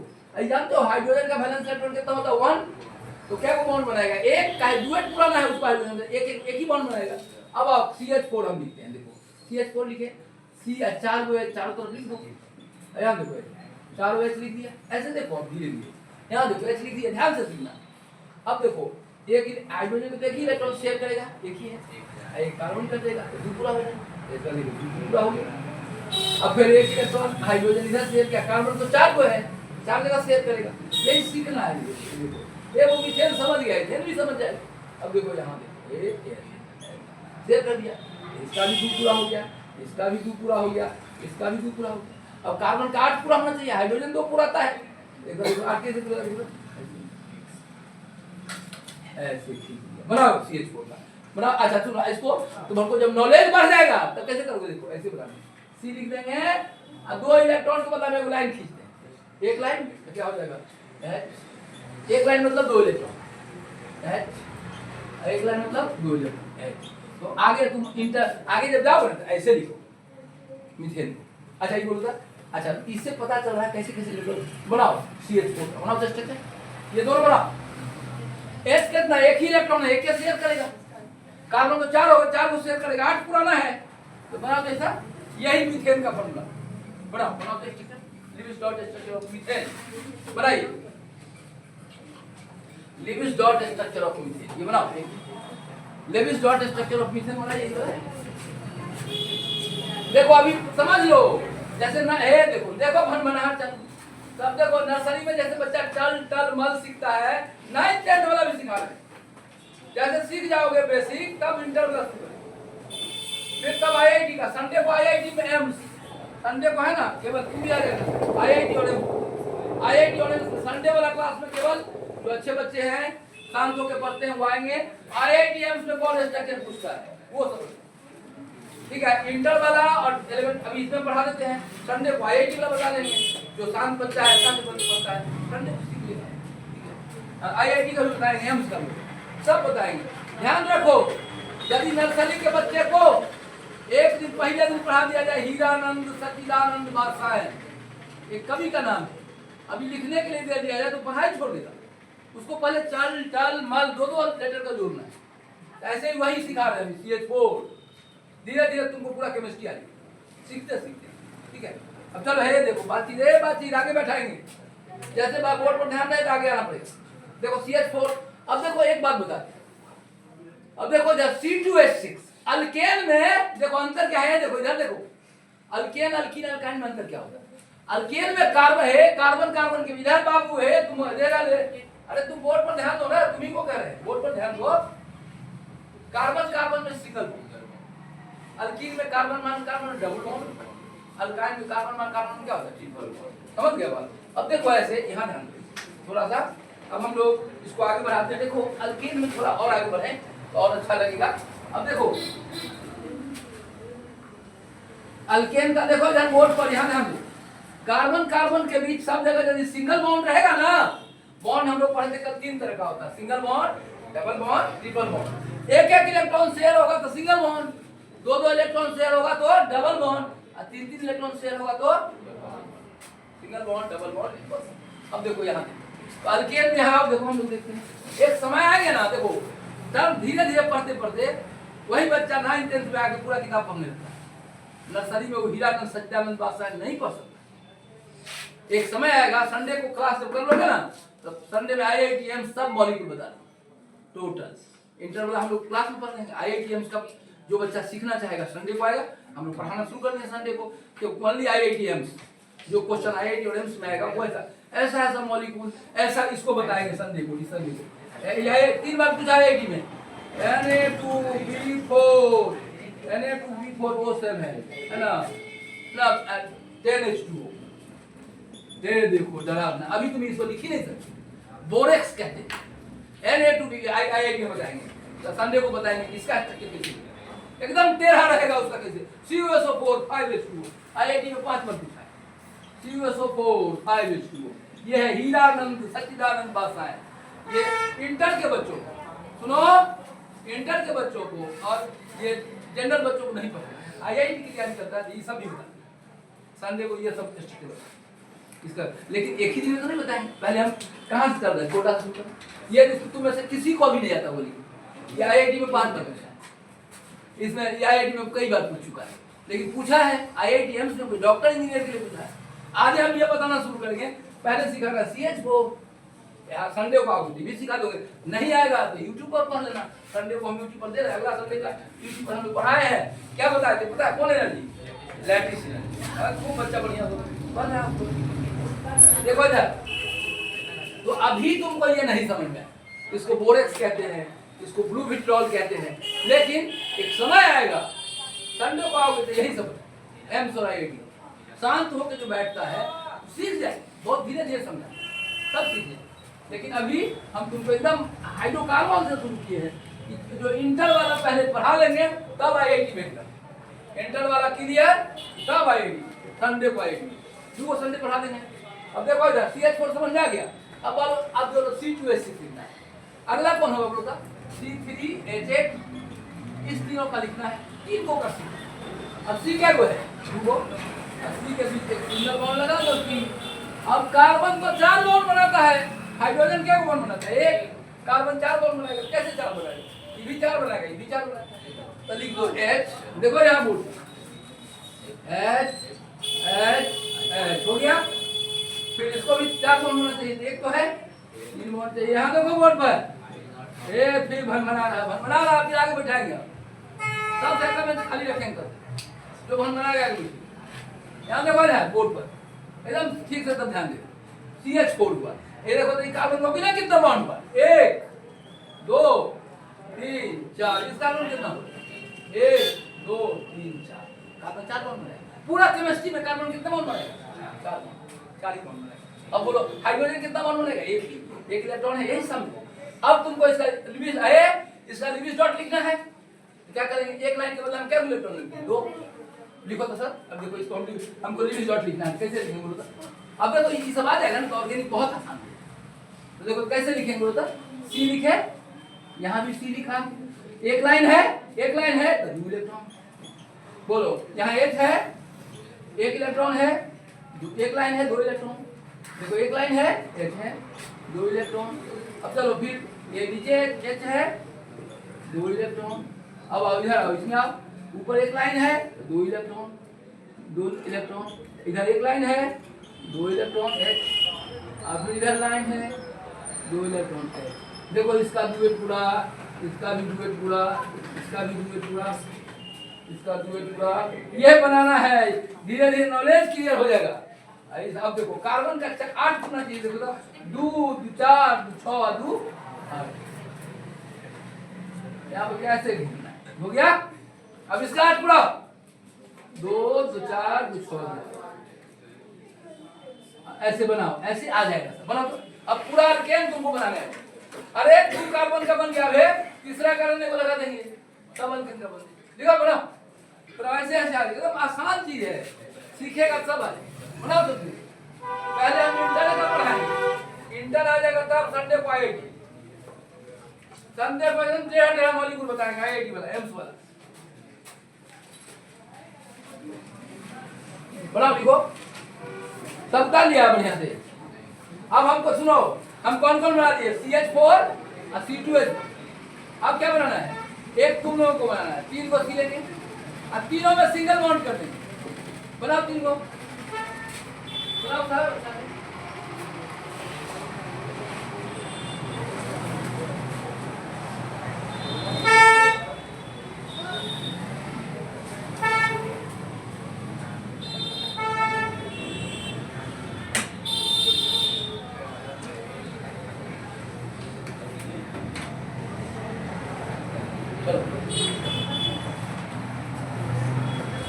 जानते हो हाइड्रोजन का वैलेंस इलेक्ट्रॉन कितना होता है 1, तो क्या को बॉन्ड बनाएगा, एक का डुएट पुराना है उसका हाइड्रोजन एक ही बॉन्ड बनाएगा। अब आप CH4 हम लिखते हैं, देखो CH4 लिखे, C 4 को चारों तरफ लिख दो, यहाँ देखो 4 H लिख दिया, ऐसे देखो धीरे धीरे यहाँ देखो H लिख दिया, ध्यान से सुनना। अब देखो एक हाइड्रोजन में देखिए इलेक्ट्रॉन शेयर करेगा, एक ही है, एक कार्बन कर देगा तो 2 पूरा हो जाएगा, इसका देखो 2 पूरा हो गया। अब फिर एक इलेक्ट्रॉन हाइड्रोजन इधर शेयर किया, कार्बन तो 4 को है, 4 जगह शेयर करेगा, यही सीखना है। ये वो मिथेन समझ गया, इथेन भी समझ जाएगा। अब देखो यहाँ देखो शेयर कर दिया, इसका भी 2 पूरा हो गया, इसका भी 2 पूरा हो गया, इसका भी 2 पूरा हो गया। अब कार्बन का 8 पूरा होना चाहिए, हाइड्रोजन 2 पूरा आता है, देखो 8 कैसे पूरा ऐसे ठीक है, बनाओ CH4 का। बना। अच्छा सुनो इसको, तुमको जब नॉलेज बढ़ जाएगा तब कैसे करोगे, देखो ऐसे बनाना, सी लिख देंगे और 2 इलेक्ट्रॉन के बदला में एक लाइन खींच दें, एक लाइन क्या हो जाएगा H, एक लाइन मतलब 2 इलेक्ट्रॉन H, एक लाइन मतलब 2 इलेक्ट्रॉन H। तो आगे तुम इंटर आगे जब जाओगे ना ऐसे लिखो मीथेन को। अच्छा ये बोलूँगा, अच्छा इससे पता चल रहा है कैसे कैसे लिखो, बनाओ CH4 बनाओ स्ट्रक्चर, ये दोनों बनाओ। H कितना, एक ही इलेक्ट्रॉन है, एक के शेयर करेगा, कार्बन तो 4 होगा, 4 को शेयर करेगा, 8 पुराना है, तो बनाओ कैसा, यही मीथेन का फॉर्मूला बनाओ, बनाओ structure, Lewis dot structure of methane बनाइए, Lewis dot structure of methane, ये बनाओ, Lewis dot structure of methane बनाइए। देखो अभी समझ लो, जैसे ना है, देखो देखो भनभनाहट चल, तब देखो नर्सरी में जैसे बच्चा टल टल मल सीखता है, 9th 10th वाला भी सिखा रहे हैं, जैसे सीख जाओगे बेसिक तब इंटर प्लस, फिर तब आईआईटी का, संडे को आईआईटी में एम्स, संडे को है ना केवल तुम भी आ जाएगा आईआईटी और एम्स, आईआईटी और एम्स संडे वाला क्लास में केवल जो अच्छे बच्चे हैं शांत होकर पढ़ते हैं वो आएंगे, आईआईटी एम्स में कौन स्ट्रक्चर पूछता है वो सब, ठीक है। इंटर वाला और 11 अभी इसमें पढ़ा देते हैं, संडे को आईआईटी वाला बता देंगे, जो शांत बच्चा है शांत पढ़ता है संडे को सीख लेगा, आईआईटी का भी बताएंगे, एम्स का भी सब बताएंगे। ध्यान रखो यदि नर्सरी के बच्चे को एक दिन पहले दिन पढ़ा दिया जाए हीरानंद सचिदानंद बादशाह, एक कवि का नाम है, अभी लिखने के लिए दे दिया जाए तो पढ़ाई छोड़ देगा, उसको पहले चल टल मल दो लेटर का जोड़ना है, ऐसे ही वही सिखा रहे हैं CH4, धीरे धीरे तुमको पूरा केमिस्ट्री आ जाएगी सीखते सीखते, ठीक है। अब चलो है देखो बातचीत आगे बैठाएंगे, जैसे बोर्ड पर ध्यान रहे तो आगे आना पड़ेगा। देखो CH4, अब देखो एक बात बताते हैं, अब देखो जब C2H6 अल्केन में देखो अंतर क्या है, देखो इधर देखो, अल्केन अल्कीन अल्काइन में अंतर क्या होता है, अल्केन में कार्बन है, कार्बन कार्बन के इधर बाबू है, तुम अरे तुम बोर्ड पर ध्यान दो ना, तुम ही को कह रहे हैं बोर्ड पर ध्यान दो, कार्बन कार्बन में सिंगल बॉन्ड, अल्कीन में कार्बन मान कार्बन डबल बॉन्ड, अल्काइन में कार्बन मान कार्बन क्या होता है ट्रिपल बॉन्ड, समझ गया बात। अब देखो ऐसे यहाँ ध्यान दो थोड़ा सा, अब हम लोग इसको आगे बढ़ाते हैं, देखो अल्कीन में थोड़ा और आगे बढ़े तो और अच्छा लगेगा। अब देखो अल्केन का देखो इधर बोर्ड पर यहाँ ध्यान दो, कार्बन कार्बन के बीच सब जगह यदि सिंगल बॉन्ड रहेगा ना, बॉन्ड हम लोग पढ़ते कल 3 तरह का होता है, single bond, double bond, triple bond, एक इलेक्ट्रॉन शेयर होगा तो सिंगल बॉन्ड, 2 इलेक्ट्रॉन शेयर होगा तो डबल बॉन्ड, और 3 इलेक्ट्रॉन शेयर होगा तो सिंगल बॉन्ड, डबल बॉन्ड। अब देखो यहाँ तो अल्केन में आओ, देखो हम लोग देखते हैं एक समय आएगा ना, देखो तब धीरे धीरे पढ़ते पढ़ते वही बच्चा 9th 10th में आके पूरा किताब पढ़ने लगता है, नर्सरी में वो हीरानंद सच्चिदानंद बादशाह नहीं पढ़ सकता। एक समय आएगा संडे को क्लास जब कर लोगे ना, तब संडे में आईआईटी एम्स सब मॉलिक्यूल बता देंगे टोटल, इंटर वाला हम लोग क्लास में पढ़ लेंगे, आईआईटी एम्स का जो बच्चा सीखना चाहेगा संडे को आएगा, हम लोग पढ़ाना शुरू कर देंगे संडे को, कि ओनली आईआईटी एम्स जो क्वेश्चन आईआईटी और एम्स में आएगा वो ऐसा ऐसा मॉलिक्यूल ऐसा इसको बताएंगे संडे को, संडे को ये 3 बार पूछा आईआईटी में, Na2B4 Na2B4O7 है ना, ना 10H2O, दे देखो डरावना, अभी तुम इसको लिख ही नहीं सकते, बोरेक्स कहते हैं, Na2B आईआईटी में बताएंगे, तो संडे को बताएंगे इसका स्ट्रक्चर कैसे एकदम टेढ़ा रहेगा उसका कैसे, CuSO4 5H2O, आईआईटी में 5 बार पूछा है, CuSO4 5H2O, ये है हीरानंद सच्चिदानंद बादशाह, ये इंटर के बच्चों को सुनो, इंटर के बच्चों को और ये जनरल बच्चों को नहीं पता, आईआईटी की तैयारी करता है ये सब भी बताते संडे को, ये सब स्ट्रक्चर इसका, लेकिन एक ही दिन तो नहीं बताएंगे, पहले हम कहाँ से चल रहे हैं छोटा शुरू कर, ये तुम में से किसी को भी नहीं आता बोली, ये आईआईटी में 5 बार पूछा है, इसमें आईआईटी में कई बार पूछ चुका है, लेकिन पूछा है आईआईटी एम्स में डॉक्टर इंजीनियर के लिए पूछा है। आज हम ये बताना शुरू करेंगे, पहले सीखा CH4, संडे को आप भी सिखा दोगे, नहीं आएगा तो यूट्यूब पर पढ़ लेना, संडे को हम यूट्यूब पर दे रहे हैं, अगला संडे का यूट्यूब पर हम लोग पढ़ाए हैं, क्या बताए थे पता है, कौन एनर्जी, लैटिस एनर्जी, खूब बच्चा बढ़िया पढ़ रहा है। देखो इधर तो अभी तुमको ये नहीं समझ में, इसको बोरेक्स कहते हैं, इसको ब्लू विट्रॉल कहते हैं, लेकिन एक समय आएगा संडे को आओगे तो यही सब एम्स और आईआईटी शांत होकर जो बैठता है सीख जाए, बहुत धीरे धीरे समझा सब सीख जाए, लेकिन अभी हम तुमको एकदम हाइड्रोकार्बन से शुरू किए हैं, जो इंटर वाला पहले पढ़ा लेंगे तब आईआईटी में एग्जाम। इंटर वाला क्लियर तब आएगी, संडे को आएगी, दो संडे पढ़ा देंगे। अब देखो इधर CH4 समझ में आ गया। अब बोलो अब जो C2H6 लिखना है, अगला कौन होगा बोलो C3H8, इस तीनों का लिखना है, तीन को कर सकते। अब C क्या को है दो, C के बीच एक सिंगल बॉन्ड लगा दो तीन। अब कार्बन को 4 बॉन्ड बनाता है, हाइड्रोजन क्या बॉन्ड बनाता है एक, कार्बन 4 बॉन्ड बनाएगा, कैसे 4 बनाएगा, ये भी 4 बनाएगा, ये भी 4 बनाएगा, तो लिख दो H, देखो यहाँ बोल H H हो गया। फिर इसको भी 4 बॉन्ड होना चाहिए, एक तो है 3 बॉन्ड चाहिए, यहाँ देखो बोर्ड पर ए, फिर भनभना रहा, फिर आगे बैठाएंगे सब सेक्टर में खाली रखेंगे, जो भनभना गया यहाँ देखो ना बोर्ड पर एकदम ठीक से, तब ध्यान दे CH4 हुआ, ये देखो तो कार्बन को बिना कितना बॉन्ड हुआ, 1 2 3 4, इस कार्बन कितना हुआ 1 2 3 4, कार्बन 4 बॉन्ड बनेगा। पूरा केमिस्ट्री में कार्बन कितना बॉन्ड बनेगा 4 बॉन्ड बनेगा। अब बोलो हाइड्रोजन कितना बॉन्ड बनेगा, एक इलेक्ट्रॉन है, यही समझो। अब तुमको इसका लिविस है, इसका लिविस डॉट लिखना है, क्या करेंगे, एक लाइन के बदले हम क्या इलेक्ट्रॉन लिखेंगे 2 लिखो तो सर। अब देखो इसको हमको लिविस डॉट लिखना है, कैसे लिखेंगे बोलो तो। अब देखो ये सब आ जाएगा ना, तो ऑर्गेनिक बहुत आसान है। तो देखो कैसे लिखेंगे बोलो तो, C लिखे, यहाँ भी C लिखा, एक लाइन है तो 2 इलेक्ट्रॉन। बोलो यहाँ H है, 1 इलेक्ट्रॉन है, एक लाइन है 2 इलेक्ट्रॉन। देखो एक लाइन है H है 2 इलेक्ट्रॉन। अब चलो फिर ये नीचे H है 2 इलेक्ट्रॉन। अब इधर आओ, इसमें आओ, ऊपर एक लाइन है 2 इलेक्ट्रॉन, 2 इलेक्ट्रॉन, इधर एक लाइन है 2 इलेक्ट्रॉन H, अब इधर लाइन है 2 इलेक्ट्रॉन H। देखो इसका डुएट पूरा, इसका भी डुएट पूरा, इसका भी डुएट पूरा, इसका डुएट पूरा, ये बनाना है। धीरे धीरे नॉलेज क्लियर हो जाएगा। अब देखो कार्बन का 8 होना चाहिए, देखो तो 2 4 6 2 8, यहाँ पे कैसे लिखना है, हो गया। अब इसका 8 पूरा 2 4 2 6, ऐसे बनाओ, ऐसे आ जाएगा सब बनाओ तो। अब पूरा अल्केन तुमको बनाना है, अरे 2 कार्बन का बन गया है, तीसरा कार्बन को लगा देंगे, तब अल्केन का बन देखो बनाओ। तो ऐसे ऐसे आ जाएगा, आसान चीज है, सीखेगा सब आज बनाओ तो। पहले हम इंटर का पढ़ाएंगे, इंटर आ जाएगा तब संडे को आईआईटी, संडे को एकदम टेढ़ा मॉलिक्यूल बताएंगे, आईआईटी वाला एम्स वाला। बनाओ लिखो, सबका लिया बढ़िया से। अब हमको सुनो, हम कौन कौन बना दिए, CH4 और C2H। अब क्या बनाना है, एक तुम लोगों को बनाना है, 3 को C लेंगे और तीनों में सिंगल बॉन्ड कर देंगे। बनाओ 3 को, बनाओ सर।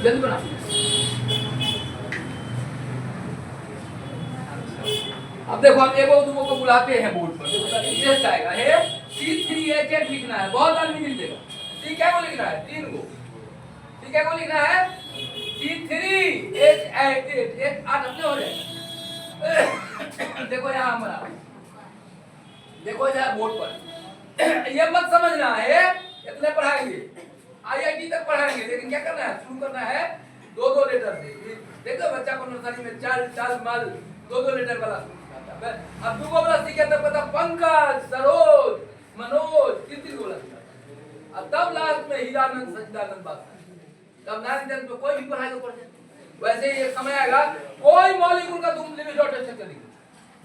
जल्दी बना। अब देखो हम एगो दूगो को बुलाते हैं बोर्ड पर, टेस्ट आएगा है C3H8 लिखना है, बहुत आदमी लिख देगा। C क्या को लिखना है 3 को, C क्या को लिखना है C3H8, एक 8 अपने हो जाएगा। देखो यहाँ बना, देखो यहाँ बोर्ड पर, ये मत समझना है इतने पढ़ाएंगे, आईआईटी तक पढ़ाएंगे, लेकिन क्या करना है, शुरू करना है 2-2 लेटर से। देखो बच्चा को नर्सरी में चाल माल 2-2 लेटर वाला, अब 2 वाला सीखे तब पता पंकज, सरोज, मनोज, कितनी बोला, अब तब लास्ट में हीरानंद, सच्चिदानंद बात, तब नाइन तो कोई भी पढ़ाई तो पढ़ जाए। वैसे ही एक समय आएगा कोई मॉलिक्यूल का तुम लिमिट डॉट अच्छा करेंगे,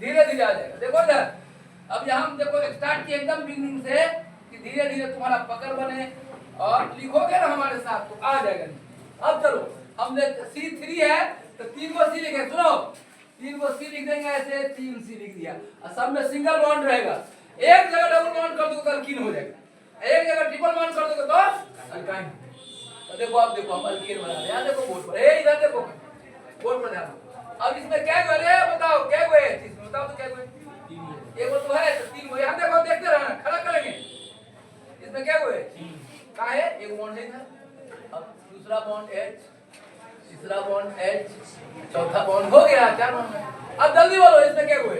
धीरे धीरे आ जाएगा। देखो इधर, अब यहाँ हम देखो स्टार्ट किए एकदम बिगिनिंग से, कि धीरे धीरे तुम्हारा पकड़ बने और लिखोगे ना हमारे साथ तो आ जाएगा। अब चलो हमने C3 है तो 3 को C लिखे, सुनो 3 को C लिख देंगे, ऐसे 3 C लिख दिया और सब में सिंगल बॉन्ड रहेगा। एक जगह डबल बॉन्ड कर दो तो अल्कीन हो जाएगा, एक जगह ट्रिपल बॉन्ड कर दो तो अल्काइन। तो देखो अब देखो हम अल्कीन बना रहे हैं, देखो बोर्ड पर, इधर देखो बोर्ड पर ध्यान। अब इसमें क्या हुआ रे बताओ, क्या हुआ है इसमें बताओ तो, क्या हुआ एक तो है तो 3 हुए। यहाँ देखो देखते रहना, खड़ा करेंगे इसमें क्या हुए क्या है, एक बॉन्ड है इधर, अब दूसरा बॉन्ड H, तीसरा बॉन्ड H, चौथा बॉन्ड हो गया, 4 बॉन्ड है। अब जल्दी बोलो इसमें क्या हुए,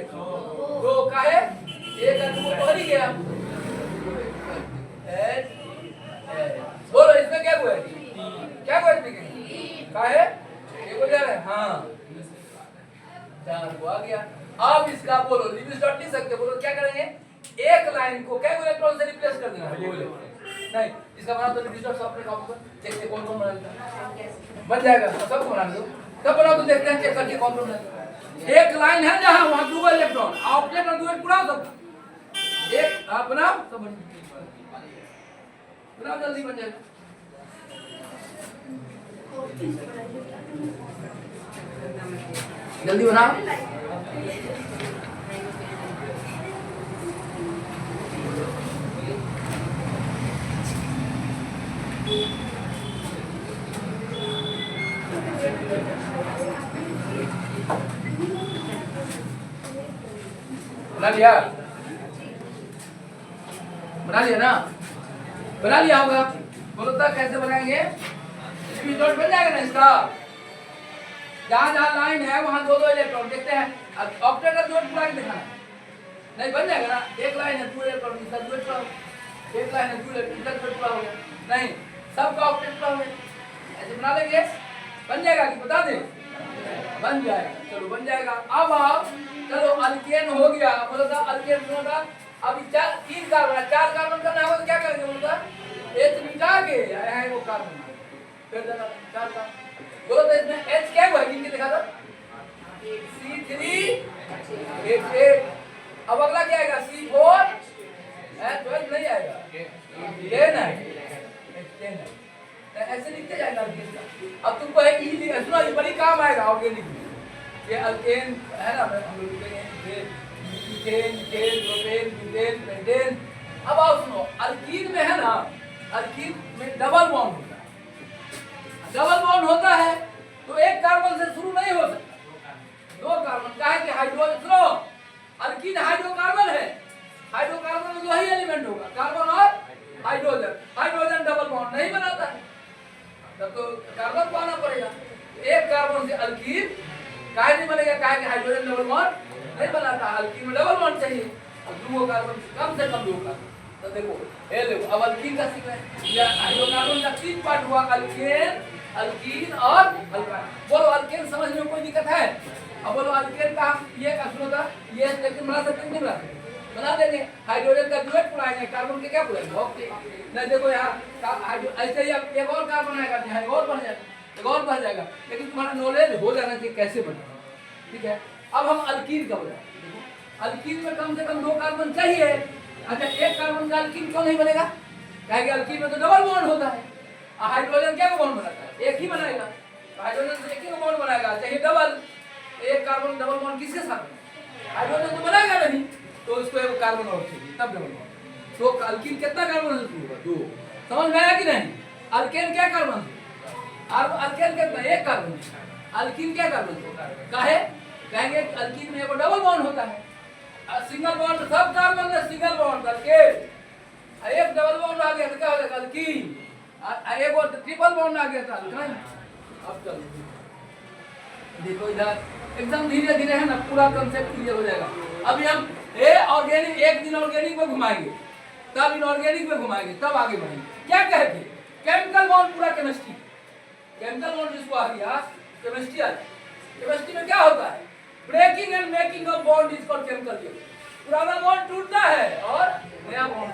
2 का है, एक और 2 तो ही गया, H, बोलो इसमें क्या हुआ, क्या हुआ इसमें क्या है, एक हो जा रहा है, हाँ 4 को आ गया। अब इसका बोलो लिविस डॉट लिख सकते, बोलो क्या करेंगे, एक लाइन को क्या इलेक्ट्रॉन से रिप्लेस कर देना है, नहीं इसका बना तो लिविस डॉट सब अपने काम पर देखते कौन कौन बना लेता है, बन जाएगा सब बना दो, सब बनाओ तो देखते हैं चेक करके कौन कौन बना। एक लाइन है जहां वहां 2 इलेक्ट्रॉन आउटलेट और 2 पूरा सब एक आप बनाओ, सब बनाओ जल्दी बन जाएगा। जल्दी बनाओ, बना लिया, बना लिया ना, बना लिया होगा, बोलो तक कैसे बनाएंगे, डॉट बन जाएगा ना इसका, जहां जहां लाइन है वहां 2 इलेक्ट्रॉन देखते हैं, ऑक्टेट का जोड़ पूरा दिखाना नहीं, बन जाएगा ना, एक लाइन है 2 इलेक्ट्रॉन इसका जोड़ पूरा, एक लाइन है 2 इलेक्ट्रॉन इसका जोड़ पूरा हो गया, नहीं सबका ऑक्टेट पूरा हो गया, ऐसे बना लेंगे, बन जाएगा कि बता दें, बन जाएगा, चलो बन जाएगा। अब आप चलो अल्केन हो गया, बोलो था अल्केन होगा, अब 3 कार्बन 4 कार्बन करना होगा तो क्या करेंगे, बोलो था H मिटा के है वो कार्बन, फिर देना 4 का, बोलो तो इसमें H क्या हुआ इनके दिखा दो, C3H8, अब अगला क्या आएगा C4 12 नहीं आएगा, 10 है, ऐसे लिखते जाएगा। अब तुमको एक सुनो ये बड़ी काम आएगा ऑर्गेनिक में, ये अल्केन है ना, हम लोग लिखेंगे ethane, methane, propane, butane, pentane. अब आओ सुनो, अल्कीन में है ना, अल्कीन में डबल बॉन्ड होता है, डबल बॉन्ड होता है तो एक कार्बन से शुरू नहीं हो सकता, 2 कार्बन का है कि हाइड्रोजन, सुनो अल्कीन हाइड्रोकार्बन है, हाइड्रोकार्बन में 2 ही एलिमेंट होगा, कार्बन और हाइड्रोजन, हाइड्रोजन डबल बॉन्ड नहीं बनाता है, तब तो कार्बन को आना पड़ेगा, एक कार्बन से अल्कीन काहे नहीं बनेगा, काहे कि हाइड्रोजन डबल बॉन्ड नहीं बनाता, अल्कीन में डबल बॉन्ड चाहिए, अब 2 कार्बन कम से कम 2 कार्बन, तो देखो ये देखो अब अल्कीन का सीक्वेंस, या हाइड्रोकार्बन का 3 पार्ट हुआ, अल्केन, अल्कीन और अल्काइन। बोलो अल्केन समझने में कोई दिक्कत है, अब बोलो अल्केन का ये का सुनो था, ये लेकिन बना सकते नहीं बना सकते, बना देंगे, हाइड्रोजन का डुएट पुराएंगे, कार्बन के क्या पुराएंगे, ओके नहीं देखो यार ऐसे ही अब एक और कार्बन आएगा, एक और बढ़ जाएगा, एक और बढ़ जाएगा, लेकिन तुम्हारा नॉलेज हो जाना चाहिए कैसे बने, ठीक है। अब हम अल्कीन का बताएं, देखो अल्कीन में कम से कम 2 कार्बन चाहिए, अच्छा एक कार्बन का अल्कीन क्यों नहीं बनेगा, क्योंकि अल्कीन में तो डबल बॉन्ड होता है, हाइड्रोजन क्या बॉन्ड बनाता है, एक ही बनाएगा, हाइड्रोजन से एक ही बॉन्ड बनाएगा, चाहिए डबल, एक कार्बन डबल बॉन्ड किसके साथ, हाइड्रोजन तो बनाएगा नहीं, तो इसको एक कार्बन और चाहिए तब डबल बॉन्ड, तो अल्कीन कितना कार्बन से शुरू होगा, 2, समझ में आया कि नहीं, अल्केन क्या कार्बन, अल्केन कितना, एक कार्बन, अल्कीन क्या कार्बन काहे, कहेंगे अल्कीन में एक डबल बॉन्ड होता है, सिंगल बॉन्ड सब कार्बन में सिंगल बॉन्ड, अल्केन एक डबल बॉन्ड आ गया तो क्या हो जाएगा अल्कीन, एक और ट्रिपल बॉन्ड आ गया था अल्काइन। अब चलो देखो इधर एकदम धीरे धीरे है ना पूरा कांसेप्ट क्लियर हो जाएगा। अभी हम ऑर्गेनिक एक दिन ऑर्गेनिक में घुमाएंगे, तब इनऑर्गेनिक में घुमाएंगे, तब आगे बढ़ेंगे। क्या कहते हैं केमिकल बॉन्ड, पूरा केमिस्ट्री, केमिकल बॉन्ड जिसको आ गया केमिस्ट्री, केमिस्ट्री में क्या होता है, breaking and making of bond is called chemical bond. पुराना बॉन्ड टूटता है और नया बॉन्ड,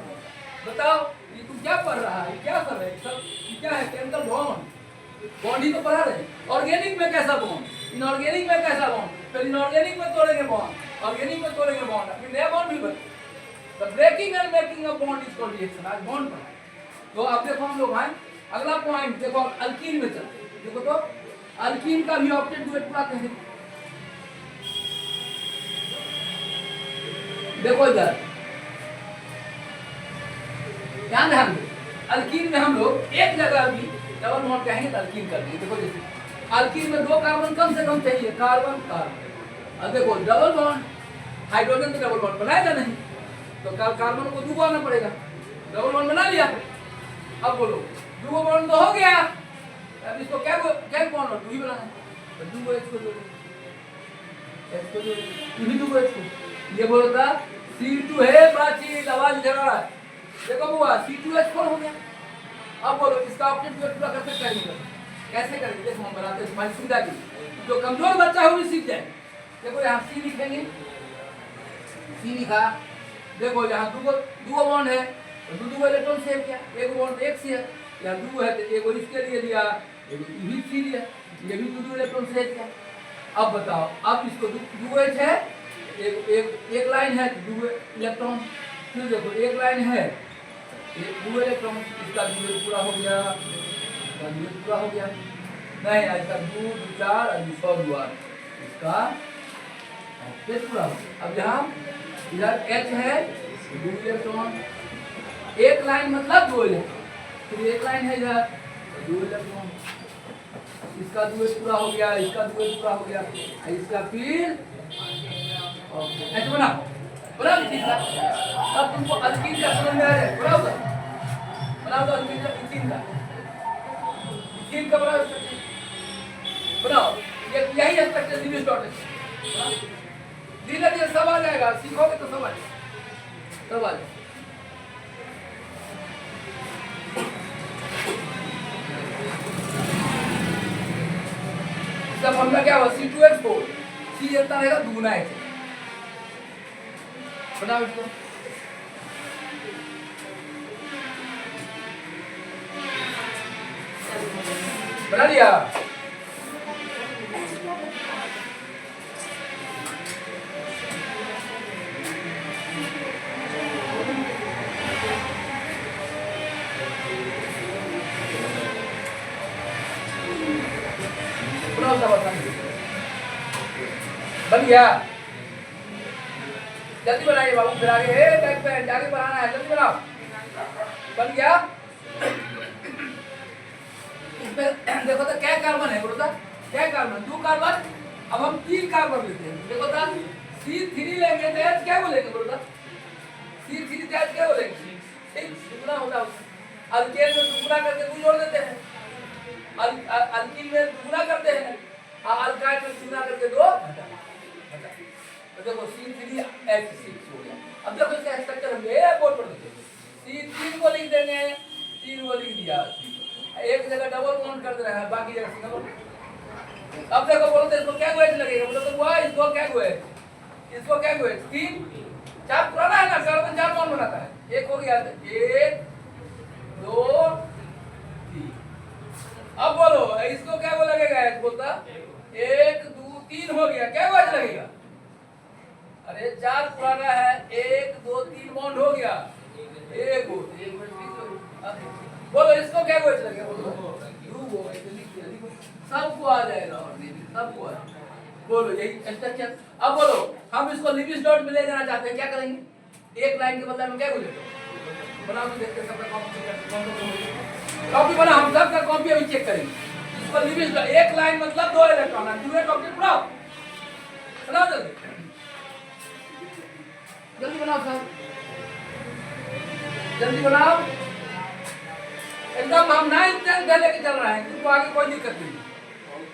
बताओ ये तुम क्या पढ़ रहा है, क्या कर रहे हैं सब, क्या है केमिकल बॉन्ड, बॉन्ड ही तो पढ़ा रहे हैं। ऑर्गेनिक में कैसा बॉन्ड, इनऑर्गेनिक में कैसा बॉन्ड, फिर इनऑर्गेनिक में तोड़ेंगे बॉन्ड, ऑर्गेनिक में तोड़ेंगे बॉन्ड, फिर नया बॉन्ड भी बने। The breaking and making of bond is called reaction, आज बॉन्ड पढ़ा। तो अब देखो हम लोग आए अगला पॉइंट, देखो अल्कीन में चलते हैं, देखो तो अल्कीन का भी ऑक्टेट डुएट पढ़ाते हैं। देखो इधर ध्यान ध्यान दो, अल्कीन में हम लोग एक जगह भी डबल बॉन्ड कहेंगे तो अल्कीन कर देंगे। देखो जैसे अल्कीन में 2 कार्बन कम से कम चाहिए, कार्बन कार्बन। अब देखो डबल बॉन्ड, हाइड्रोजन तो डबल बॉन्ड बनाएगा नहीं, तो कार्बन को 2 आना पड़ेगा, डबल बॉन्ड बना लिया। अब बोलो दो बॉन्ड तो हो गया, अब इसको क्या बॉन्ड और 2 ही बनाना है, तो 2 H को जोड़ो, H को जोड़ो, इन्हीं 2 H को। ये बोलो था C2 है प्राचीन, आवाज इधर आ रहा है, देखो बुआ C2H4 हो गया। अब बोलो इसका ऑप्शन पूरा कैसे करेंगे, कैसे करेंगे, देखो हम बनाते हैं तुम्हारी सुविधा की, जो कमजोर बच्चा हो भी सीख जाए। देखो यहाँ C लिखेंगे, C लिखा, देखो यहाँ दो बॉन्ड है तो दो इलेक्ट्रॉन सेव किया, एक बॉन्ड एक से है, यहाँ दो है तो एक और इसके लिए लिया, एक भी सी लिया, ये भी दो इलेक्ट्रॉन सेव किया। अब बताओ, अब इसको दो H है, एक लाइन है दो इलेक्ट्रॉन, फिर देखो एक लाइन है दो इलेक्ट्रॉन, इसका दो पूरा हो गया, इसका दो पूरा हो गया, नहीं इसका 2 4 और 6 हुआ, इसका फिर पूरा हो गया। अब यहाँ इधर H है दो इलेक्ट्रॉन, एक लाइन मतलब 2 इलेक्ट्रॉन, फिर एक लाइन है इधर 2 इलेक्ट्रॉन, इसका 2 पूरा हो गया, इसका 2 पूरा हो गया, इसका फिर ऐसे बना लीजिए का। अब तुमको अल्कीन का समझ में आ रहा है, बनाओ तो अल्कीन का, इथीन का बनाओ, यही स्ट्रक्चर लिविस डॉट है, धीरे धीरे सब आ जाएगा, सीखोगे तो सब आ जाएगा। सब हमला क्या हुआ C2H4, C जितना रहेगा दुगुना H, बनाओ इसको, बना लिया। बन गया, जल्दी बनाइए बाबू, फिर आगे बैक पे आगे बढ़ाना है, जल्दी बनाओ, बन गया। इसमें देखो तो क्या कार्बन है, बोलो तो क्या कार्बन, 2 कार्बन, अब हम 3 कार्बन लेते हैं, देखो तो C3 लेंगे तो H क्या बोलेंगे, बोलो तो C3 तो H क्या बोलेंगे, ठीक दुगुना होता है, अल्केन में दुगुना करके 2 जोड़ देते हैं, अल्कीन में दुगुना करते हैं, अल्काइल में दुगुना करके 2 घटा, तो देखो C3H6 हो गया। अब देखो इसका स्ट्रक्चर हम ये बोर्ड पर लिखेंगे, C3 को लिख देंगे, 3 को लिख दिया, एक जगह डबल बॉन्ड कर दे रहा है, बाकी जगह सिंगल बॉन्ड। अब देखो बोलो तो इसको क्या वेट लगेगा, बोलो तो हुआ इसको क्या वेट, इसको क्या वेट, 3 4 पुराना है ना, कार्बन 4 बॉन्ड बनाता है, एक हो गया 1 2 3। अब बोलो इसको क्या वो लगेगा, बोलता 1 2 3 हो गया, क्या वेट लगेगा, अरे 4 पुराना है, 1 2 3 बॉन्ड हो गया, एक बोलो इसको क्या वेट लगेगा, बोलो सबको आ जाएगा, और सबको बोलो यही स्ट्रक्चर। अब बोलो हम इसको लिविस डॉट में ले जाना चाहते हैं, क्या करेंगे, एक लाइन के बदले में क्या बोलेंगे, बनाओ तो देखते हैं सबका कॉपी बना, हम सबका कॉपी अभी चेक करेंगे। इसको लिविस डॉट, एक लाइन मतलब 2 इलेक्ट्रॉन है, 2 टॉपिक बनाओ, बनाओ जल्दी बनाओ साहब, जल्दी बनाओ, एकदम हम 9th 10th लेके चल रहे हैं, तुमको आगे कोई दिक्कत नहीं,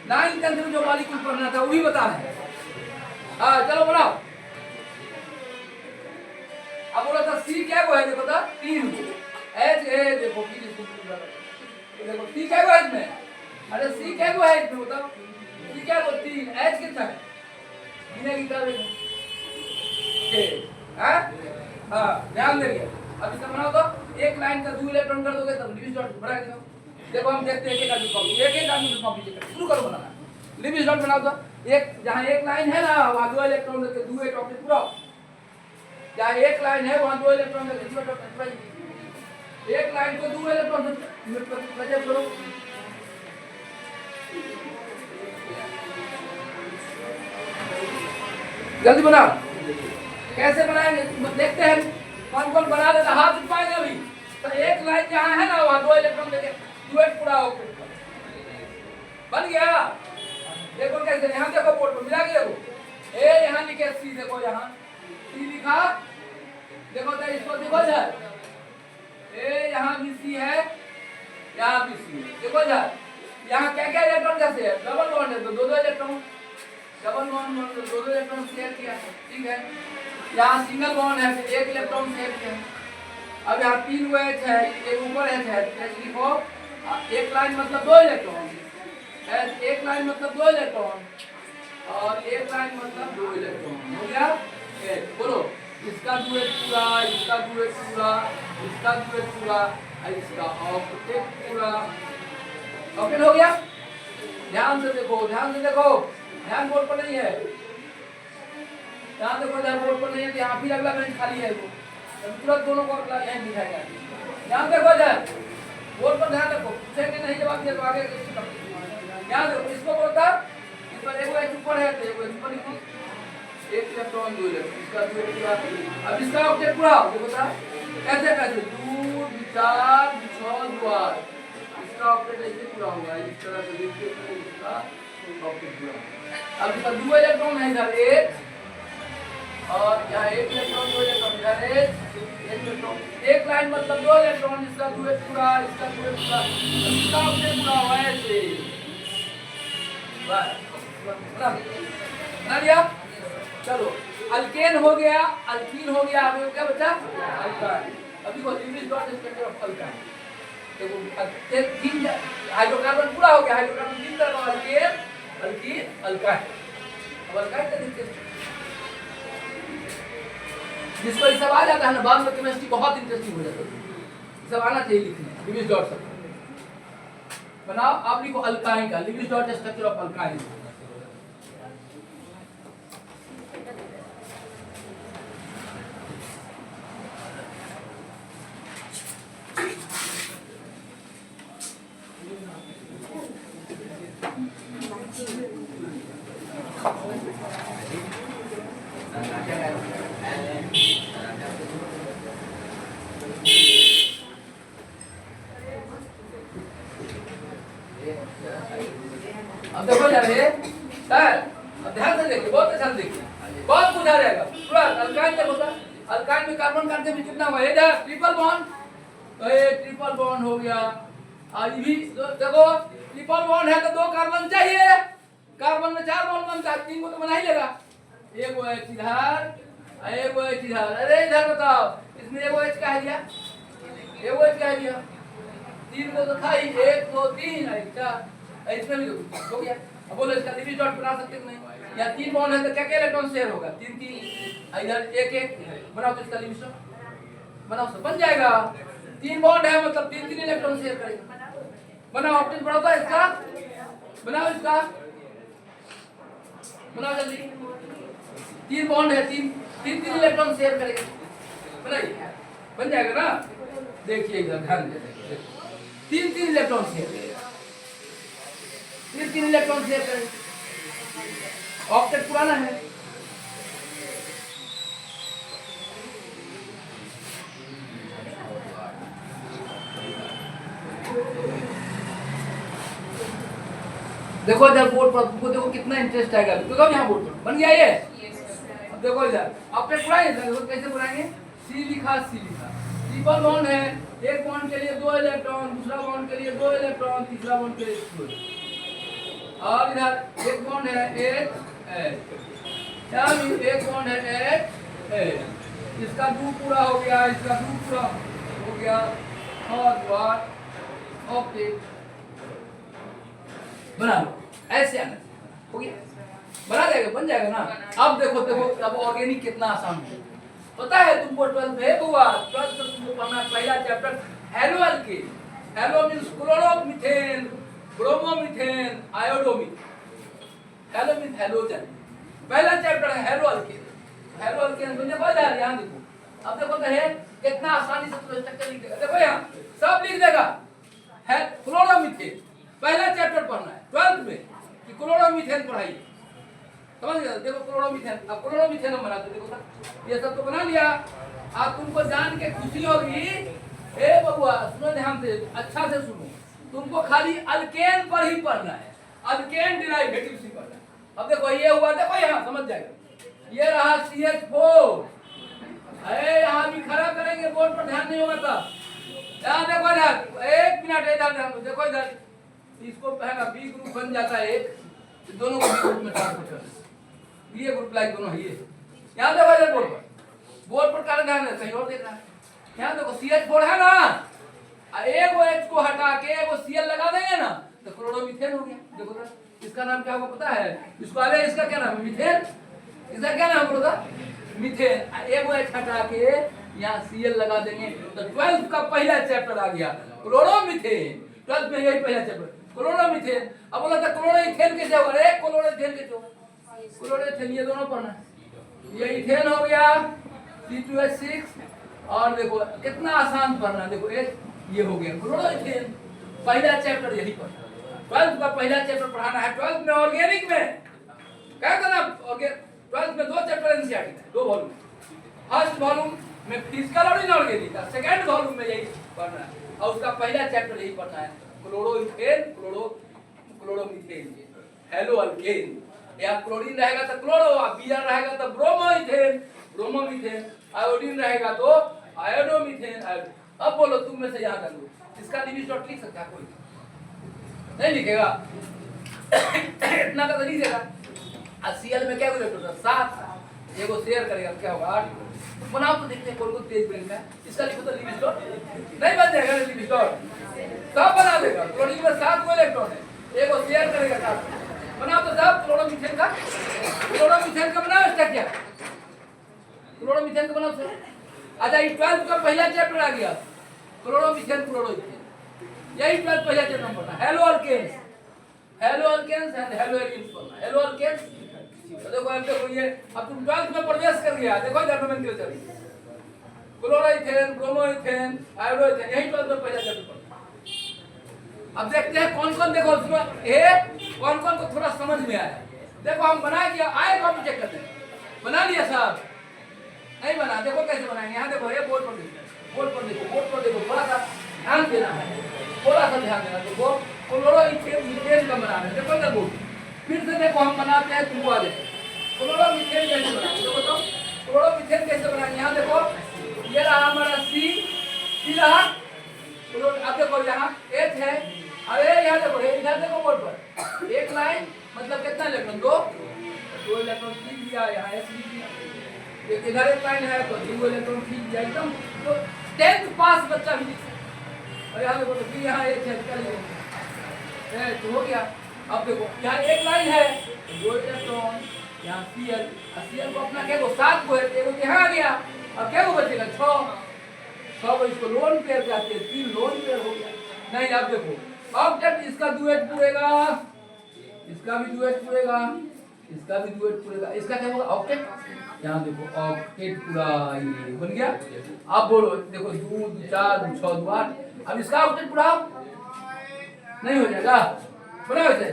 9th 10th में जो मॉलिक्यूल पढ़ना था वही बता रहे हैं। हाँ चलो बनाओ। अब बोला था C क्या को है, देखो था 3 H है, देखो देखो C क्या को है इसमें, अरे C क्या को है इसमें, बताओ C क्या को 3, H कितना है, गिने की कर हाँ ध्यान देंगे। अब इसका बनाओ तो एक लाइन का 2 इलेक्ट्रॉन कर दोगे तब लिविस डॉट बना दो। देखो हम देखते हैं एक आदमी कॉपी, एक आदमी कॉपी चेक शुरू करो बनाना, लिविस डॉट बनाओ तो एक, जहाँ एक लाइन है ना वहाँ 2 इलेक्ट्रॉन देके 2 टॉपिक पूरा, जहाँ एक लाइन है वहाँ 2 इलेक्ट्रॉन देके 2 टॉपिक, एक लाइन को 2 इलेक्ट्रॉन से करो, जल्दी बनाओ। कैसे बनाएंगे देखते हैं, कौन कौन बना लेता, हाथ उठाएंगे अभी, तो एक लाइन जहाँ है ना वहाँ 2 इलेक्ट्रॉन देके डुएट पूरा हो बन गया। देखो कैसे, यहाँ देखो बोर्ड पर मिला के देखो, ए यहाँ लिखे C, देखो यहाँ C लिखा, देखो तो इसको देखो ए यहाँ भी सी है, यहाँ भी सी है। देखो यार यहाँ क्या क्या इलेक्ट्रॉन कैसे है, डबल बॉन्ड है तो दो दो इलेक्ट्रॉन, डबल बॉन्ड तो दो दो इलेक्ट्रॉन शेयर किया है, ठीक है। यहाँ सिंगल बॉन्ड है तो एक इलेक्ट्रॉन शेयर किया है। अब यहाँ 3 OH है, एक ऊपर H है, H लिखो। एक लाइन मतलब 2 इलेक्ट्रॉन, एक लाइन मतलब 2 इलेक्ट्रॉन और एक लाइन मतलब 2 इलेक्ट्रॉन, हो गया। बोलो इसका दुएट पूरा, इसका दुएट पूरा, इसका दुएट पूरा, इसका ऑक्टेट पूरा। ऑक्टेट हो गया। ध्यान से देखो, ध्यान से देखो, ध्यान बोर्ड पर नहीं है, ध्यान देखो, ध्यान बोर्ड पर नहीं है, यहाँ भी अगला बेंच खाली है, वो तुरंत दोनों को अगला यहीं दिखाएगा। ध्यान देखो, ध्यान बोर्ड पर ध्यान रखो, पूछेंगे नहीं जवाब दिया तो आगे ध्यान देखो। इसको बोलता इस पर एक H ऊपर है तो एक H ऊपर लिखो, एक इलेक्ट्रॉन 2 इलेक्ट्रॉन, इसका दुएट पूरा। अब इसका ऑक्टेट पूरा हो देखो कैसे कैसे 2 4 6 द्वार, इसका ऑक्टेट ऐसे पूरा होगा, इस तरह से देखिए तो इसका ऑक्टेट पूरा। अब इसका 2 इलेक्ट्रॉन है इधर एक और यहाँ एक इलेक्ट्रॉन 2 इलेक्ट्रॉन इधर एक इलेक्ट्रॉन, एक लाइन मतलब 2 इलेक्ट्रॉन, इसका दुएट पूरा, इसका दुएट पूरा, इसका ऑक्टेट पूरा हुआ ऐसे। बना लिया। चलो अल्केन हो गया, अल्कीन हो गया, अब क्या बचा अल्काइन। अभी को English dot structure of alkyne देखो, तीन हाइड्रोकार्बन पूरा हो गया, हाइड्रोकार्बन 3 तरह का, अल्केन, अल्कीन, अल्काइन। अब अल्काइन का देखते हैं, जिसको ये सब आ जाता है ना बाद में केमिस्ट्री बहुत इंटरेस्टिंग हो जाता है, सब आना चाहिए लिखने। इंग्लिश डॉट सब बनाओ, आप लिखो अल्काइन का, English dot structure of alkyne. अब देखो यार ये ध्यान से देखिए, बहुत अच्छा देखिए, बहुत बुझा रहेगा पूरा। अल्काइन देखो सर, अल्काइन में कार्बन काटने में कितना हुआ, इधर ट्रिपल बॉन्ड, तो ये ट्रिपल बॉन्ड हो गया। आज भी देखो ट्रिपल बॉन्ड है तो 2 कार्बन चाहिए, कार्बन में 4 बॉन्ड बनता है, 3 को तो बना ही लेगा। एक OH इधर, एक OH इधर, अरे इधर बताओ इसमें एक OH क्या है दिया, एक OH क्या है दिया, 3 को तो था ही, 1 2 3 अच्छा, इसमें भी हो गया। अब बोलो इसका लिमिट डॉट बना सकते हैं नहीं, या 3 बॉन्ड है तो क्या क्या इलेक्ट्रॉन शेयर होगा, 3 3 इधर 1 1 बनाओ तो इसका लिमिट बनाओ तो बन जाएगा। 3 बॉन्ड है मतलब 3 3 इलेक्ट्रॉन शेयर करेगा, बनाओ ऑक्टेट बनाओ तो इसका, बनाओ इसका, बनाओ जल्दी। 3 बॉन्ड है, 3 3 इलेक्ट्रॉन शेयर करेगा, बनाइए बन जाएगा ना। देखिए इधर ध्यान दीजिए, 3 3 इलेक्ट्रॉन शेयर करेगा, 3 3 इलेक्ट्रॉन शेयर करेगा, ऑक्टेट पुराना है। देखो इधर बोर्ड पर तुमको देखो कितना इंटरेस्ट आएगा, देखो यहाँ बोर्ड पर बन गया ये। अब देखो इधर ऑक्टेट पुराना देखो कैसे बनाएंगे, सी लिखा, सी लिखा, ट्रिपल बॉन्ड है, एक बॉन्ड के लिए 2 इलेक्ट्रॉन, दूसरा बॉन्ड के लिए 2 इलेक्ट्रॉन, तीसरा बॉन्ड के लिए 2 इलेक्ट्रॉन, और इधर एक बॉन्ड है H, यानी एक बॉन्ड है H, इसका 2 पूरा हो गया, इसका 2 पूरा हो गया, और बार ऑक्टेट बना लो, ऐसे आना हो गया, बना जाएगा, बन जाएगा ना। अब देखो देखो अब ऑर्गेनिक कितना आसान है, पता है तुमको 12th में हुआ, 12th में तुमको पढ़ना पहला chapter haloalkane, halo means chloromethane, bromomethane, iodomethane, halo means halogen, पहला चैप्टर है हेलो अल्केन। हेलो अल्केन समझे पड़ जा रहा है, यहां देखो, अब देखो तो है कितना आसानी से तो स्ट्रक्चर लिख देगा, देखो यहां सब लिख देगा, है क्लोरोमीथेन, पहला चैप्टर पढ़ना है 12th में कि क्लोरोमीथेन पढ़ाइए, समझ गए। देखो क्लोरोमीथेन, अब क्लोरोमीथेन हम बनाते देखो ना, ये सब तो बना लिया। अब तुमको जान के खुशी होगी, ए बबुआ सुनो ध्यान से, अच्छा से सुनो, तुमको खाली अल्केन पर ही पढ़ना है, अल्केन डेरिवेटिव से पढ़ना है। अब देखो ये हुआ, देखो यहाँ समझ जाएगा, ये रहा CH4, अरे यहाँ भी खड़ा करेंगे बोर्ड पर, ध्यान नहीं होगा तब, यहाँ देखो इधर, एक मिनट इधर देखो इधर, इसको है ना बी ग्रुप बन जाता है एक, तो दोनों को बी ग्रुप में ट्रांसफर कर दें। ये ग्रुप लाइक दोनों है ये। यहाँ देखो इधर बोर्ड पर कारण ध्यान है, कहीं और देख रहा है। यहाँ देखो CH4 है ना, एक वो H को हटा के वो Cl लगा देंगे ना तो क्लोरोमीथेन हो गया। देखो तो इसका नाम क्या होगा पता है? इसको आगे इसका क्या नाम है? मीथेन। इसका क्या नाम होगा? मीथेन। एक वो H हटा के यहाँ Cl लगा देंगे तो 12th का पहला चैप्टर आ गया क्लोरोमीथेन। 12th में यही पहला चैप्टर क्लोरोमीथेन। अब बोला था क्लोरोइथेन कैसे होगा? अरे क्लोरोइथेन कैसे होगा? क्लोरोइथेन ये दोनों पढ़ना, ये इथेन हो गया C2H6 और देखो कितना आसान पढ़ना, देखो ये हो गया क्लोरोइथेन। पहला चैप्टर यही पढ़ना, 12th का पहला चैप्टर पढ़ाना है। 12th में ऑर्गेनिक में क्या करना? 12th में 2 चैप्टर एनसीईआरटी है, 2 वॉल्यूम। फर्स्ट वॉल्यूम में फिजिकल और इनऑर्गेनिक, सेकंड वॉल्यूम में यही पढ़ना है और उसका पहला चैप्टर यही पढ़ना है क्लोरोइथेन, क्लोरोमीथेन, हेलो अल्केन। या क्लोरीन रहेगा तो क्लोरो, Br रहेगा तो ब्रोमोइथेन, ब्रोमोमीथेन, आयोडीन रहेगा तो आयोडोमीथेन। अब बोलो तुम में से याद रखो, इसका लिमिट डॉट लिख सकता कोई? नहीं लिखेगा। इतना का तो नहीं देगा। Cl में क्या इलेक्ट्रॉन? 7। ये को शेयर करेगा क्या होगा? 8। बनाओ तो देखते हैं कौन कौन तेज बनेगा। इसका लिखो तो लिमिट डॉट नहीं बन जाएगा, लिमिट डॉट सब बना देगा। क्लोरीन में 7 को इलेक्ट्रॉन है, एक को शेयर करेगा 7। बनाओ तो साहब क्लोरोमीथेन का बनाओ स्ट्रक्चर, क्लोरोमीथेन का बनाओ सर। अच्छा ये 12th का पहला चैप्टर आ गया क्लोरोमीथेन, क्लोरोइथेन, यही 12th पहला चैप्टर पढ़ना। Haloalkanes, haloalkanes and haloalkenes पढ़ना। हेलो अल्केन्स तो देखो अब देखो ये अब तुम 12th में प्रवेश कर गया। देखो इधर नोमेनक्लेचर क्लोरोइथेन, ब्रोमोइथेन, आयोडोइथेन, यही 12th में पहला चैप्टर पढ़ना। अब देखते हैं कौन कौन, देखो उसमें ए कौन कौन को थोड़ा समझ में आया। देखो हम बना दिया, आए कॉपी चेक करते हैं। बना लिया साहब? नहीं बना। देखो कैसे बनाएंगे, यहाँ देखो ये बोर्ड पर देखो, बोर्ड पर देखो, बोर्ड पर देखो, थोड़ा सा ध्यान देना है, थोड़ा सा ध्यान देना। देखो क्लोरोमीथेन मीथेन का बनाना है। देखो इधर बोर्ड फिर से देखो हम बनाते हैं, तुमको आ जाए क्लोरोमीथेन कैसे बनाएंगे। देखो तो क्लोरोमीथेन कैसे बनाएंगे, यहाँ देखो ये रहा हमारा C रहा। अब देखो यहाँ H है, अरे यहाँ देखो इधर देखो बोर्ड पर एक लाइन मतलब कितना इलेक्ट्रॉन? 2 इलेक्ट्रॉन खींच दिया, यहाँ H लिख दिया। इधर एक लाइन है तो 2 इलेक्ट्रॉन खींच दिया एकदम। तो 10th पास बच्चा भी लिख सकता है। और यहाँ देखो तो फिर यहाँ H है तो हो गया। अब देखो यहाँ एक लाइन है 2 इलेक्ट्रॉन, यहाँ Cl को अपना क्या 7 को है, एक यहाँ आ गया। अब क्या को बचेगा? 6 इसको लोन पेयर कहते हैं, 3 लोन पेयर हो गया। नहीं अब देखो ऑक्टेट, इसका डुएट पूरेगा, इसका भी डुएट पूरेगा, इसका भी डुएट पूरेगा, इसका क्या होगा? ऑक्टेट। यहाँ देखो ऑक्टेट पूरा ये बन गया। अब बोलो देखो 2 2 4 2 6 2 8। अब इसका ऑक्टेट पूरा नहीं हो जाएगा? बना वैसे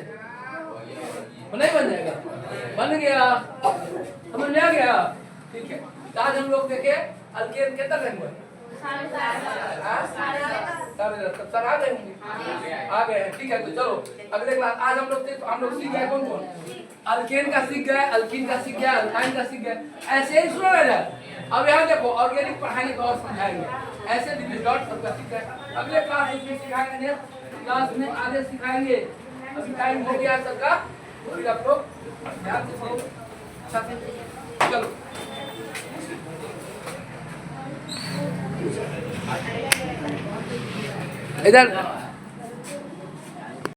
नहीं बन जाएगा? बन गया, समझ में आ गया? ठीक है। आज हम लोग देखे अल्केन कितना रंग है? सर आ गए होंगे, आ गए हैं। ठीक है तो चलो अगले क्लास। आज हम लोग सीख गए कौन कौन? अल्केन का सीख गए, अल्कीन का सीख गया, अल्काइन का सीख गए। ऐसे ही सुनो ना। अब यहाँ देखो ऑर्गेनिक पढ़ाएंगे तो और समझाएंगे, ऐसे डिलीट डॉट सबका सीख गए। अगले क्लास में सिखाएंगे, क्लास में आगे सिखाएंगे। अभी टाइम हो गया सबका, फिर आप लोग ध्यान से पढ़ो। चलो इधर